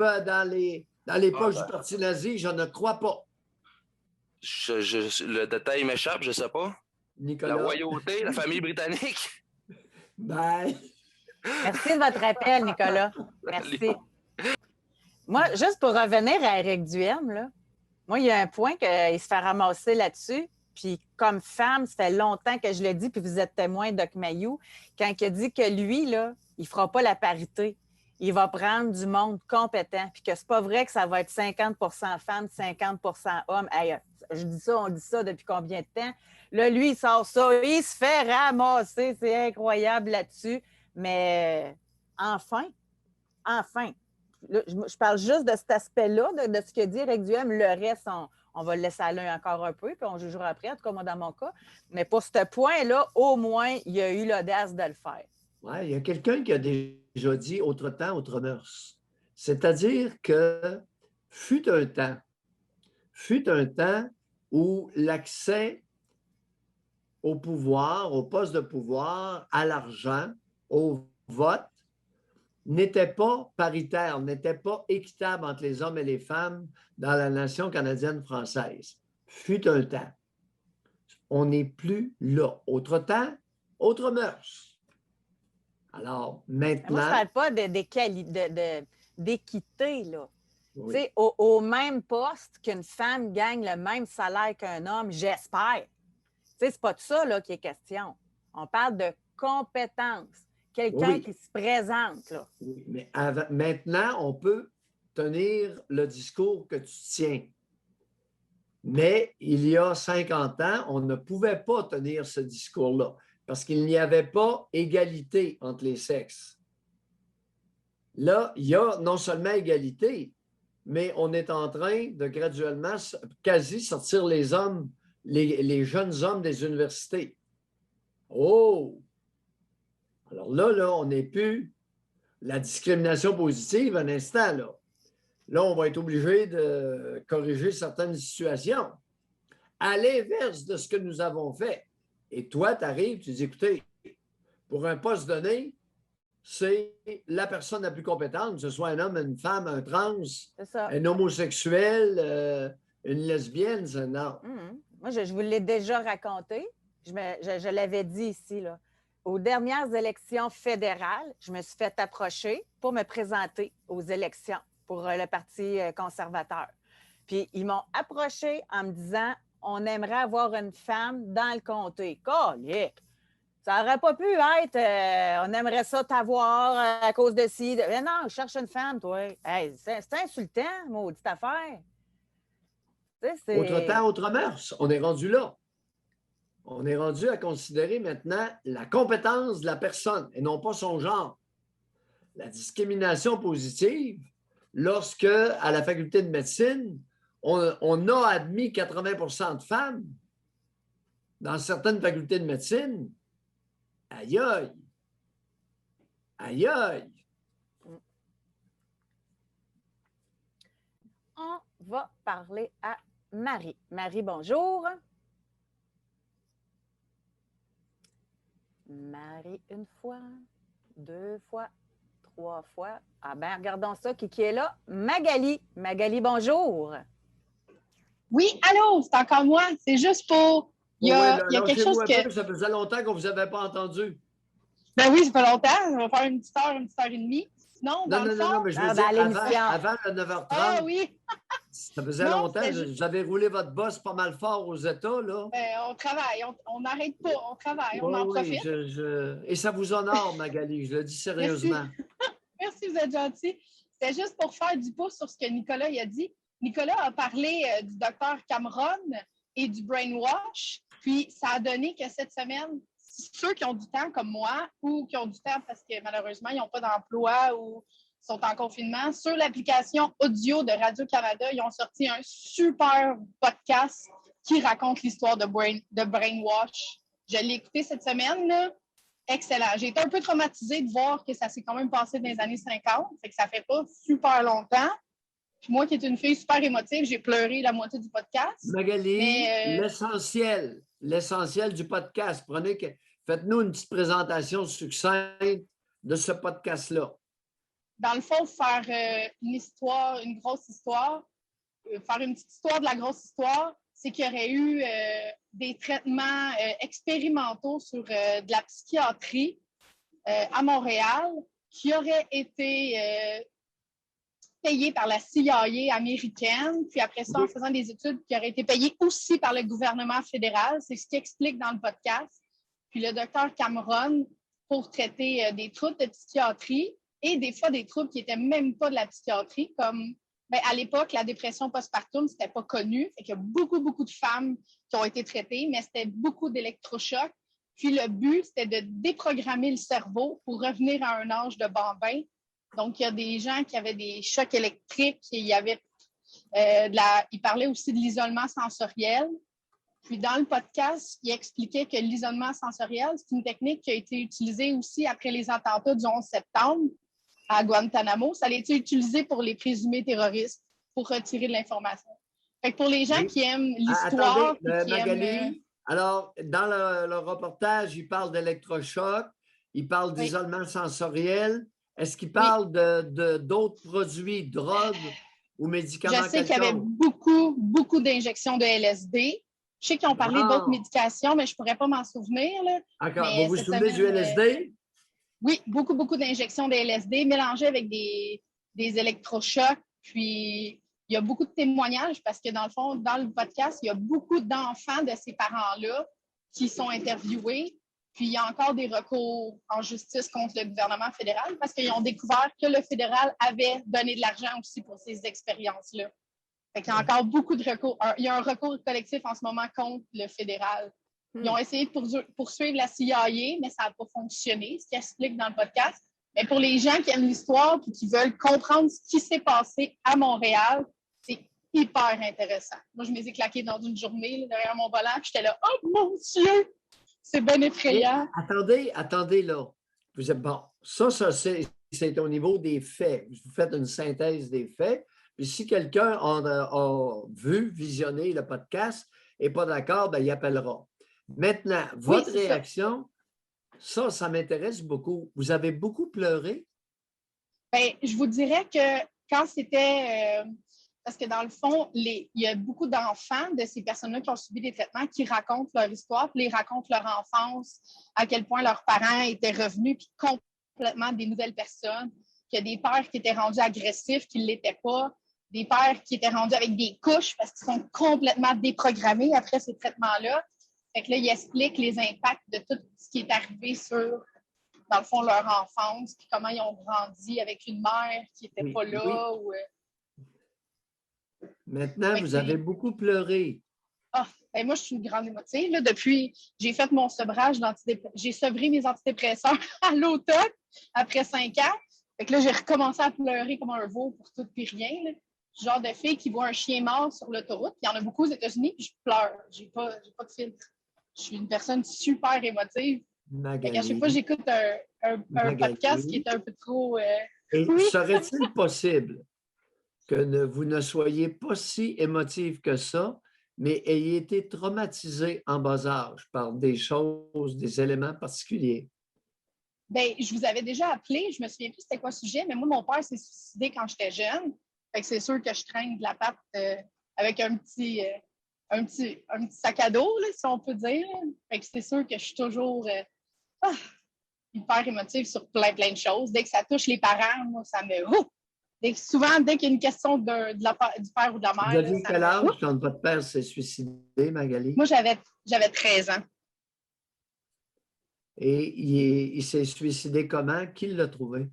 poches du parti nazi, je ne crois pas. Le détail m'échappe, je ne sais pas. Nicolas. La royauté, la famille britannique. Bye. Merci de votre appel, Nicolas. Merci. Moi, juste pour revenir à Éric Duhem, là, moi, il y a un point qu'il se fait ramasser là-dessus. Puis comme femme, ça fait longtemps que je le dis, puis vous êtes témoin, Doc Mayou, quand il a dit que lui, là, il ne fera pas la parité. Il va prendre du monde compétent, puis que c'est pas vrai que ça va être 50 femmes, 50 hommes. Hey, je dis ça, on dit ça depuis combien de temps? Là, lui, il sort ça, il se fait ramasser. C'est incroyable là-dessus. Mais enfin, là, je parle juste de cet aspect-là, de ce que dit Éric Duhem. Le reste, on va le laisser aller encore un peu, puis on jugera après, en tout cas, moi, dans mon cas. Mais pour ce point-là, au moins, il y a eu l'audace de le faire. Oui, il y a quelqu'un qui a déjà dit « autre temps, autre mœurs ». C'est-à-dire que fut un temps où l'accès au pouvoir, au poste de pouvoir, à l'argent, au vote, n'était pas paritaire, n'était pas équitable entre les hommes et les femmes dans la nation canadienne-française. Fut un temps. On n'est plus là. Autre temps, autre mœurs. Alors, maintenant... Moi, je ne parle pas d'équité, là. Oui. Tu sais, au même poste qu'une femme gagne le même salaire qu'un homme, j'espère. Tu sais, c'est pas de ça là, qui est question. On parle de compétences. Quelqu'un Oui. qui se présente, là. Oui, mais maintenant, on peut tenir le discours que tu tiens. Mais il y a 50 ans, on ne pouvait pas tenir ce discours-là parce qu'il n'y avait pas égalité entre les sexes. Là, il y a non seulement égalité, mais on est en train de graduellement quasi sortir les hommes, les jeunes hommes des universités. Oh! Alors là, on n'est plus la discrimination positive un instant, là. Là, on va être obligé de corriger certaines situations. À l'inverse de ce que nous avons fait. Et toi, tu arrives, tu dis, écoutez, pour un poste donné, c'est la personne la plus compétente, que ce soit un homme, une femme, un trans, un homosexuel, une lesbienne, non. Moi, je vous l'ai déjà raconté. Je l'avais dit ici, là. Aux dernières élections fédérales, je me suis fait approcher pour me présenter aux élections pour le Parti conservateur. Puis, ils m'ont approché en me disant « On aimerait avoir une femme dans le comté. » Calique! Ça n'aurait pas pu être on aimerait ça t'avoir à cause de ci. Mais non, je cherche une femme, toi. Hey, c'est insultant, maudite affaire. Autre temps, autre mœurs. On est rendu là. On est rendu à considérer maintenant la compétence de la personne et non pas son genre. La discrimination positive, lorsque, à la faculté de médecine, on a admis 80 % de femmes dans certaines facultés de médecine, aïe aïe! Aïe aïe! On va parler à Marie. Marie, bonjour. Marie, une fois, 2 fois, 3 fois. Ah bien, regardons ça. Qui est là? Magali. Magali, bonjour. Oui, allô, c'est encore moi. C'est juste pour... Il y a quelque chose que... Ça faisait longtemps qu'on ne vous avait pas entendu. Ben oui, ça fait longtemps. On va faire une petite heure et demie. Sinon, non, mais je veux dire, avant le 9h30. Ah oui! Ça faisait longtemps. Vous avez roulé votre boss pas mal fort aux États, là. On travaille. On n'arrête pas. On travaille. On en profite. Et ça vous honore, Magali. Je le dis sérieusement. Merci, vous êtes gentil. C'était juste pour faire du pouce sur ce que Nicolas a dit. Nicolas a parlé du docteur Cameron et du brainwash. Puis, ça a donné que cette semaine, ceux qui ont du temps comme moi ou qui ont du temps parce que malheureusement, ils n'ont pas d'emploi ou sont en confinement, sur l'application audio de Radio-Canada, ils ont sorti un super podcast qui raconte l'histoire de brainwash. Je l'ai écouté cette semaine, là. Excellent. J'ai été un peu traumatisée de voir que ça s'est quand même passé dans les années 50, fait que ça fait pas super longtemps. Puis moi qui est une fille super émotive, j'ai pleuré la moitié du podcast. Magali, l'essentiel du podcast. Faites-nous une petite présentation succincte de ce podcast-là. Dans le fond, faire une grosse histoire, faire une petite histoire de la grosse histoire, c'est qu'il y aurait eu des traitements expérimentaux sur de la psychiatrie à Montréal qui auraient été payés par la CIA américaine, puis après ça, en faisant des études qui auraient été payées aussi par le gouvernement fédéral. C'est ce qu'il explique dans le podcast. Puis le docteur Cameron, pour traiter des troubles de psychiatrie et des fois des troubles qui n'étaient même pas de la psychiatrie, comme à l'époque, la dépression postpartum, c'était pas connu. Fait qu'il y a beaucoup, beaucoup de femmes qui ont été traitées, mais c'était beaucoup d'électrochocs. Puis le but, c'était de déprogrammer le cerveau pour revenir à un âge de bambin. Donc, il y a des gens qui avaient des chocs électriques, il y avait il parlait aussi de l'isolement sensoriel. Puis dans le podcast, il expliquait que l'isolement sensoriel, c'est une technique qui a été utilisée aussi après les attentats du 11 septembre à Guantanamo. Ça a été utilisé pour les présumés terroristes, pour retirer de l'information. Fait que pour les gens qui aiment l'histoire... Magali, alors, dans le reportage, il parle d'électrochoc, il parle d'isolement sensoriel. Est-ce qu'il parle d'autres produits, drogues ou médicaments? Je sais qu'il y avait beaucoup, beaucoup d'injections de LSD. Je sais qu'ils ont parlé d'autres médications, mais je ne pourrais pas m'en souvenir. Là. D'accord. Vous vous souvenez du LSD? Oui, beaucoup d'injections de LSD mélangées avec des électrochocs. Puis, il y a beaucoup de témoignages parce que, dans le fond, dans le podcast, il y a beaucoup d'enfants de ces parents-là qui sont interviewés. Puis, il y a encore des recours en justice contre le gouvernement fédéral parce qu'ils ont découvert que le fédéral avait donné de l'argent aussi pour ces expériences-là. Fait qu'il y a encore beaucoup de recours. Il y a un recours collectif en ce moment contre le fédéral. Ils ont essayé de poursuivre la CIA, mais ça n'a pas fonctionné, ce qui explique dans le podcast. Mais pour les gens qui aiment l'histoire et qui veulent comprendre ce qui s'est passé à Montréal, c'est hyper intéressant. Moi, je me suis claquée dans une journée là, derrière mon volant, puis j'étais là, oh mon Dieu! C'est bien effrayant. Et attendez là. Bon, ça c'est au niveau des faits. Vous faites une synthèse des faits. Puis si quelqu'un a visionné le podcast et n'est pas d'accord, ben, il appellera. Maintenant, votre réaction, ça m'intéresse beaucoup. Vous avez beaucoup pleuré? Bien, je vous dirais que quand c'était... parce que dans le fond, il y a beaucoup d'enfants de ces personnes-là qui ont subi des traitements qui racontent leur histoire, puis ils racontent leur enfance, à quel point leurs parents étaient revenus, puis complètement des nouvelles personnes, qu'il y a des pères qui étaient rendus agressifs, qui ne l'étaient pas, des pères qui étaient rendus avec des couches parce qu'ils sont complètement déprogrammés après ces traitements-là. Fait que là, ils expliquent les impacts de tout ce qui est arrivé sur, dans le fond, leur enfance, puis comment ils ont grandi avec une mère qui n'était pas là. Oui. Maintenant, vous avez beaucoup pleuré. Ben moi, je suis une grande émotive. Là, depuis, j'ai fait mon sevrage j'ai sevré mes antidépresseurs à l'automne, après 5 ans. Fait que là, j'ai recommencé à pleurer comme un veau pour tout puis rien. Là. Genre de fille qui voit un chien mort sur l'autoroute. Il y en a beaucoup aux États-Unis, puis je pleure. J'ai pas de filtre. Je suis une personne super émotive. Fait qu'à chaque fois, j'écoute un podcast qui est un peu trop... Et serait-il possible que vous ne soyez pas si émotive que ça, mais ayez été traumatisé en bas âge par des choses, des éléments particuliers? Bien, je vous avais déjà appelé. Je me souviens plus c'était quoi le sujet, mais moi, mon père s'est suicidé quand j'étais jeune. Fait que c'est sûr que je traîne de la patte avec un petit sac à dos, là, si on peut dire. Fait que c'est sûr que je suis toujours hyper émotive sur plein de choses. Dès que ça touche les parents, moi, ça me... Souvent, dès qu'il y a une question du père ou de la mère... Vous aviez quel âge quand votre père s'est suicidé, Magali? Moi, j'avais 13 ans. Et il s'est suicidé comment? Qui l'a trouvé?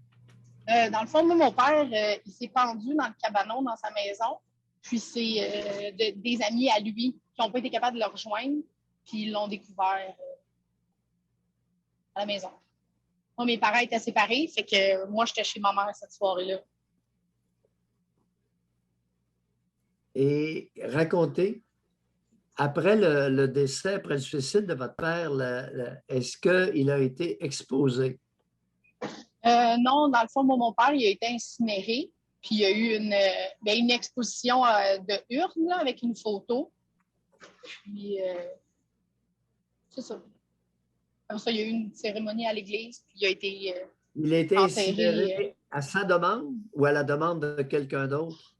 Dans le fond, moi, mon père, il s'est pendu dans le cabanon dans sa maison. Puis c'est des amis à lui qui n'ont pas été capables de le rejoindre. Puis ils l'ont découvert à la maison. Moi, mes parents étaient séparés. Fait que moi, j'étais chez ma mère cette soirée-là. Et racontez, après le décès, après le suicide de votre père, est-ce qu'il a été exposé? Non, dans le fond, mon père, il a été incinéré. Puis il y a eu une exposition de urne là, avec une photo. Puis c'est ça. Comme ça, il y a eu une cérémonie à l'église. Puis il a été incinéré à sa demande ou à la demande de quelqu'un d'autre?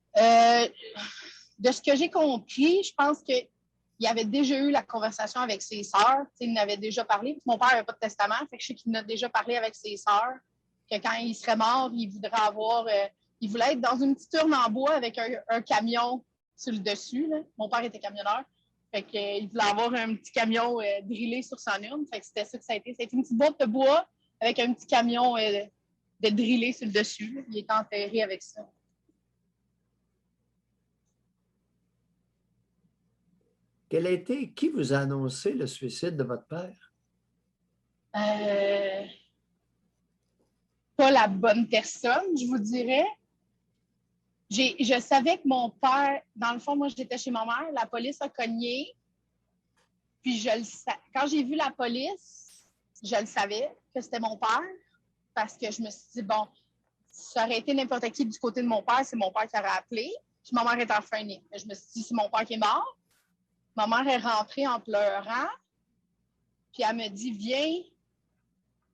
De ce que j'ai compris, je pense qu'il avait déjà eu la conversation avec ses sœurs. Il en avait déjà parlé. Mon père n'avait pas de testament. Fait que je sais qu'il en a déjà parlé avec ses sœurs. Que quand il serait mort, il voulait être dans une petite urne en bois avec un camion sur le dessus. Là. Mon père était camionneur. Fait qu'il voulait avoir un petit camion drillé sur son urne. Fait que c'était ça que ça a été. C'était une petite boîte de bois avec un petit camion de drillé sur le dessus. Là. Il était enterré avec ça. Qui vous a annoncé le suicide de votre père? Pas la bonne personne, je vous dirais. Je savais que mon père, dans le fond, moi, j'étais chez ma mère, la police a cogné. Puis quand j'ai vu la police, je le savais que c'était mon père parce que je me suis dit, bon, ça aurait été n'importe qui du côté de mon père, c'est mon père qui aurait appelé. Puis ma mère est orphelinée. Je me suis dit, c'est mon père qui est mort. Ma mère est rentrée en pleurant. Puis elle me dit, viens,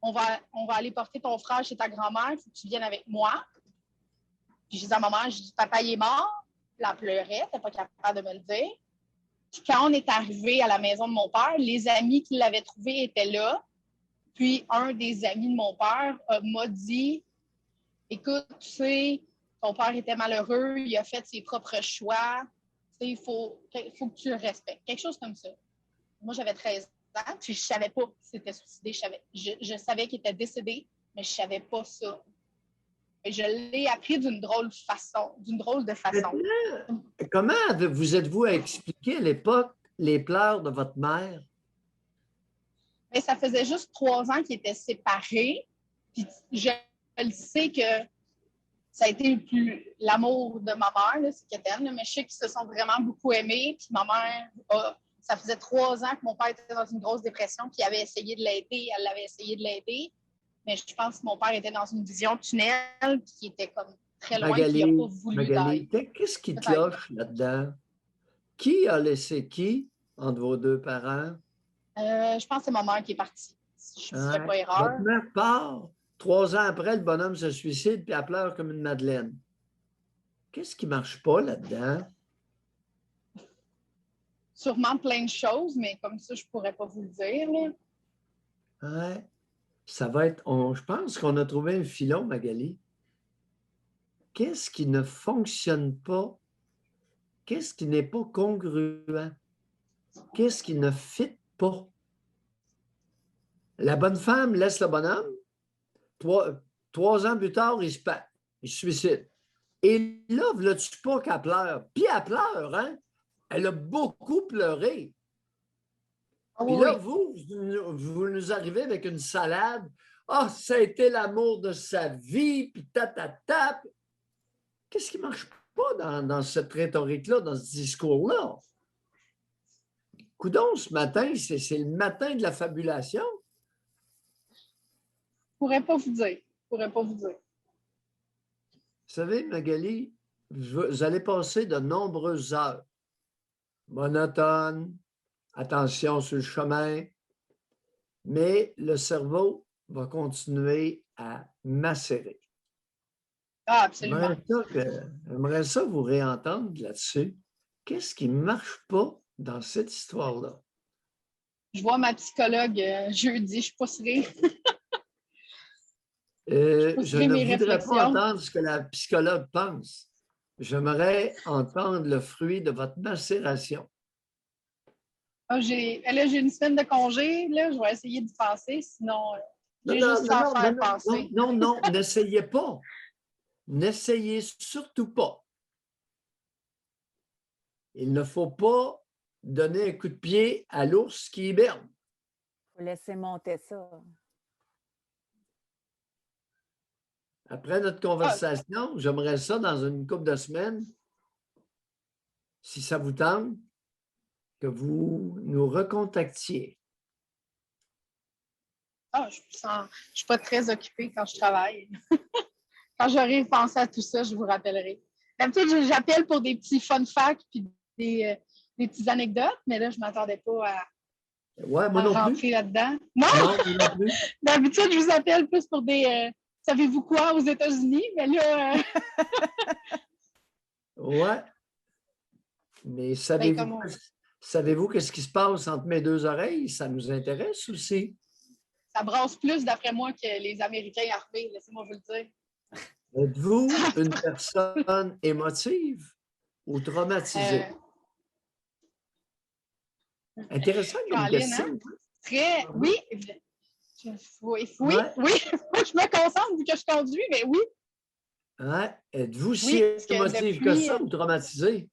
on va aller porter ton frère chez ta grand-mère, il faut que tu viennes avec moi. Puis je dis à ma mère, je dis, papa, il est mort. Puis elle pleurait, elle n'était pas capable de me le dire. Puis quand on est arrivé à la maison de mon père, les amis qui l'avaient trouvé étaient là. Puis un des amis de mon père m'a dit « Écoute, tu sais, ton père était malheureux, il a fait ses propres choix. Tu sais, il faut que tu le respectes. » Quelque chose comme ça. Moi, j'avais 13 ans, puis je ne savais pas qu'il s'était suicidé. Je savais qu'il était décédé, mais je ne savais pas ça. Et je l'ai appris d'une drôle de façon. Comment vous êtes-vous à expliquer à l'époque les pleurs de votre mère? Mais ça faisait juste 3 ans qu'ils étaient séparés. Puis je le sais que ça a été l'amour de ma mère, là, c'est Keten, mais je sais qu'ils se sont vraiment beaucoup aimés. Puis ma mère, ça faisait 3 ans que mon père était dans une grosse dépression, puis il avait essayé de l'aider, elle avait essayé de l'aider. Mais je pense que mon père était dans une vision tunnel, puis qui était comme très loin, puis il n'a pas voulu d'aider. Qu'est-ce qui cloche là-dedans? Qui a laissé qui entre vos deux parents? Je pense que c'est ma mère qui est partie. Si je ne fais pas erreur. Votre mère part. 3 ans après, le bonhomme se suicide, puis elle pleure comme une madeleine. Qu'est-ce qui ne marche pas là-dedans? Sûrement plein de choses, mais comme ça, je ne pourrais pas vous le dire. Là. Ouais. Ça va être... je pense qu'on a trouvé un filon, Magali. Qu'est-ce qui ne fonctionne pas? Qu'est-ce qui n'est pas congruent? Qu'est-ce qui ne fit pas? La bonne femme laisse le bonhomme. 3 ans plus tard, il se pète. Il se suicide. Et là, veux-tu pas qu'elle pleure? Puis elle pleure, hein? Elle a beaucoup pleuré. Puis là, vous nous arrivez avec une salade. Ah, ça a été l'amour de sa vie, puis ta. Qu'est-ce qui ne marche pas dans cette rhétorique-là, dans ce discours-là? Coudon, ce matin, c'est le matin de la fabulation. Je ne pourrais pas vous dire. Vous savez, Magali, vous allez passer de nombreuses heures monotones, attention sur le chemin, mais le cerveau va continuer à macérer. Ah, absolument. J'aimerais ça vous réentendre là-dessus. Qu'est-ce qui ne marche pas dans cette histoire-là? Je vois ma psychologue jeudi, je pousserai. Je ne voudrais pas entendre ce que la psychologue pense. J'aimerais entendre le fruit de votre macération. J'ai une semaine de congé, là, je vais essayer d'y passer, sinon j'ai juste à faire passer. Non, n'essayez pas. N'essayez surtout pas. Il ne faut pas donner un coup de pied à l'ours qui hiberne. Il faut laisser monter ça. Après notre conversation, j'aimerais ça dans une couple de semaines, si ça vous tente, que vous nous recontactiez. Je ne suis pas très occupée quand je travaille. Quand j'aurai pensé à tout ça, je vous rappellerai. D'habitude, j'appelle pour des petits fun facts et des petites anecdotes, mais là, je ne m'attendais pas à rentrer là-dedans. Non, non plus. D'habitude, je vous appelle plus pour des... savez-vous quoi aux États-Unis? Mais là... Ouais. Mais savez-vous qu'est-ce qui se passe entre mes deux oreilles? Ça nous intéresse aussi. Ça brasse plus, d'après moi, que les Américains armés. Laissez-moi vous le dire. Êtes-vous une personne émotive ou traumatisée? Intéressant comme question. Très, oui. Oui, je me concentre vu que je conduis, mais oui. Ouais. Êtes-vous si émotive que ça ou traumatisée?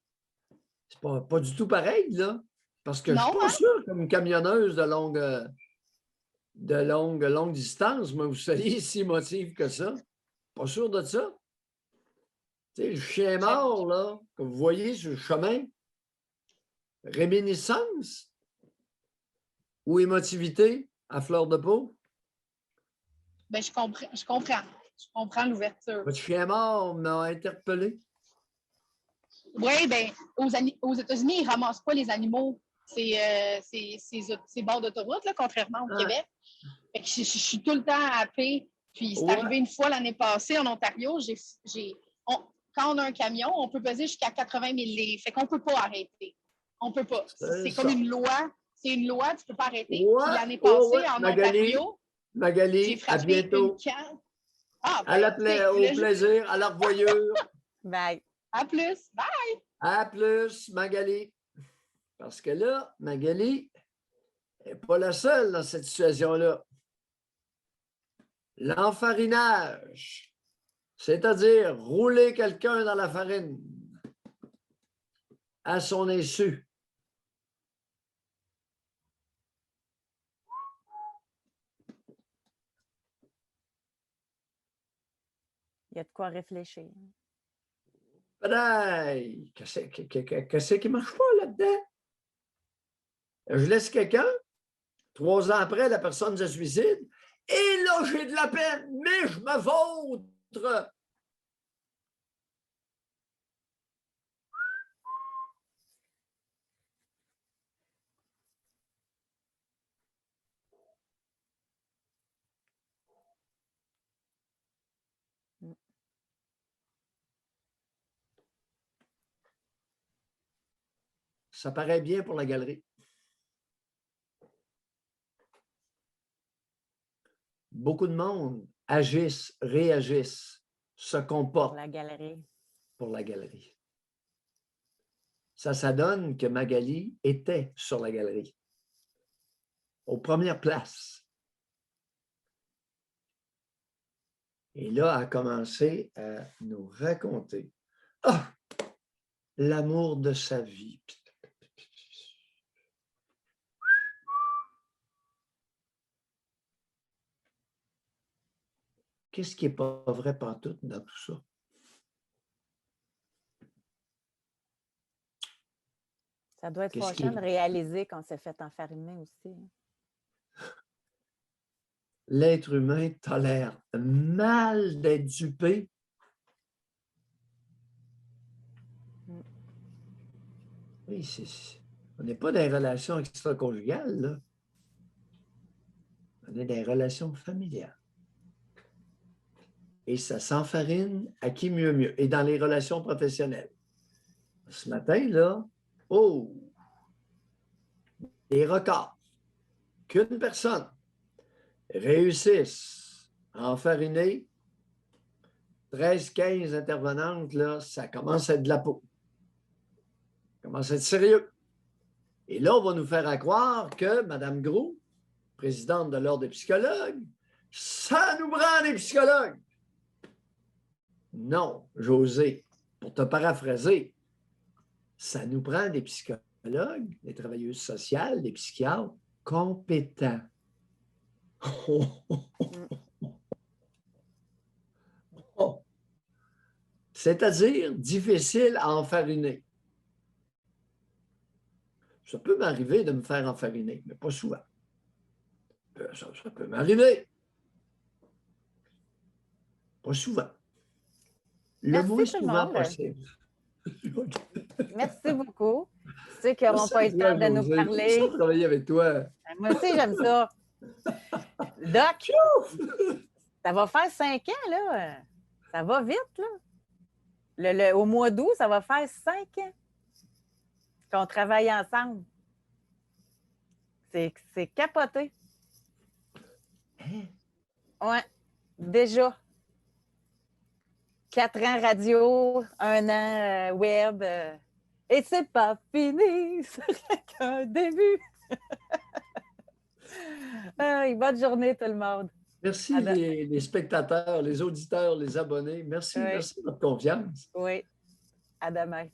C'est pas du tout pareil, là. Parce que je ne suis pas sûr, comme camionneuse de longue distance, moi, vous soyez si émotive que ça. Pas sûr de ça. Tu sais, le chien mort, là, que vous voyez sur le chemin, réminiscence ou émotivité à fleur de peau? Bien, je comprends. Je comprends l'ouverture. Votre chien mort m'a interpellé. Oui, bien, aux États-Unis, ils ne ramassent pas les animaux, ces bords d'autoroute, là, contrairement au Québec. Fait que je suis tout le temps à paix. Puis c'est arrivé une fois l'année passée en Ontario. Quand on a un camion, on peut peser jusqu'à 80 000 livres. Fait qu'on ne peut pas arrêter. On peut pas. C'est C'est ça. comme une loi. C'est une loi, tu peux pas arrêter. Ouais, Puis l'année passée, ouais, en Magali, Ontario, j'ai Magali, à frappé bientôt. une canne. Ah, À la ben, tu sais, au là, plaisir, à la revoyure. Bye. à plus. Bye! À plus, Magali. Parce que là, Magali n'est pas la seule dans cette situation-là. L'enfarinage, c'est-à-dire rouler quelqu'un dans la farine à son insu. Il y a de quoi réfléchir. Badaï! Qu'est-ce qui ne marche pas là-dedans? Je laisse quelqu'un, 3 ans après, la personne se suicide, et là, j'ai de la peine, mais je me vautre. Ça paraît bien pour la galerie. Beaucoup de monde agissent, réagissent, se comportent Pour la galerie. pour la galerie. Ça donne que Magali était sur la galerie, aux premières places. Et là, elle a commencé à nous raconter l'amour de sa vie. Qu'est-ce qui n'est pas vrai pantoute dans tout ça? Ça doit être Qu'est-ce qui fâchant est- de réaliser qu'on s'est fait enfariner aussi. L'être humain tolère mal d'être dupé. Oui, on n'est pas dans les relations extra-conjugales, là. On est dans les relations familiales. Et ça s'enfarine à qui mieux mieux. Et dans les relations professionnelles. Ce matin, là, des records. Qu'une personne réussisse à enfariner 13-15 intervenantes, là, ça commence à être de la peau. Ça commence à être sérieux. Et là, on va nous faire croire que Mme Gros, présidente de l'Ordre des psychologues, ça nous prend des psychologues. Non, José, pour te paraphraser, ça nous prend des psychologues, des travailleuses sociales, des psychiatres compétents. C'est-à-dire difficile à enfariner. Ça peut m'arriver de me faire enfariner, mais pas souvent. Ça peut m'arriver. Pas souvent. Le Merci moins tout le souvent monde. possible. Merci beaucoup. Tu sais qu'ils n'auront Merci pas à eu le temps toi, de nous José. parler. J'aime ça travailler avec toi. Moi aussi, j'aime ça. Doc, ça va faire 5 ans, là. Ça va vite, là. Au mois d'août, ça va faire 5 ans qu'on travaille ensemble. C'est capoté. Ouais, déjà. 4 ans radio, 1 an web. Et c'est pas fini, c'est qu'un début. Bonne journée, tout le monde. Merci les spectateurs, les auditeurs, les abonnés. Merci, Oui. merci de votre confiance. Oui. À demain.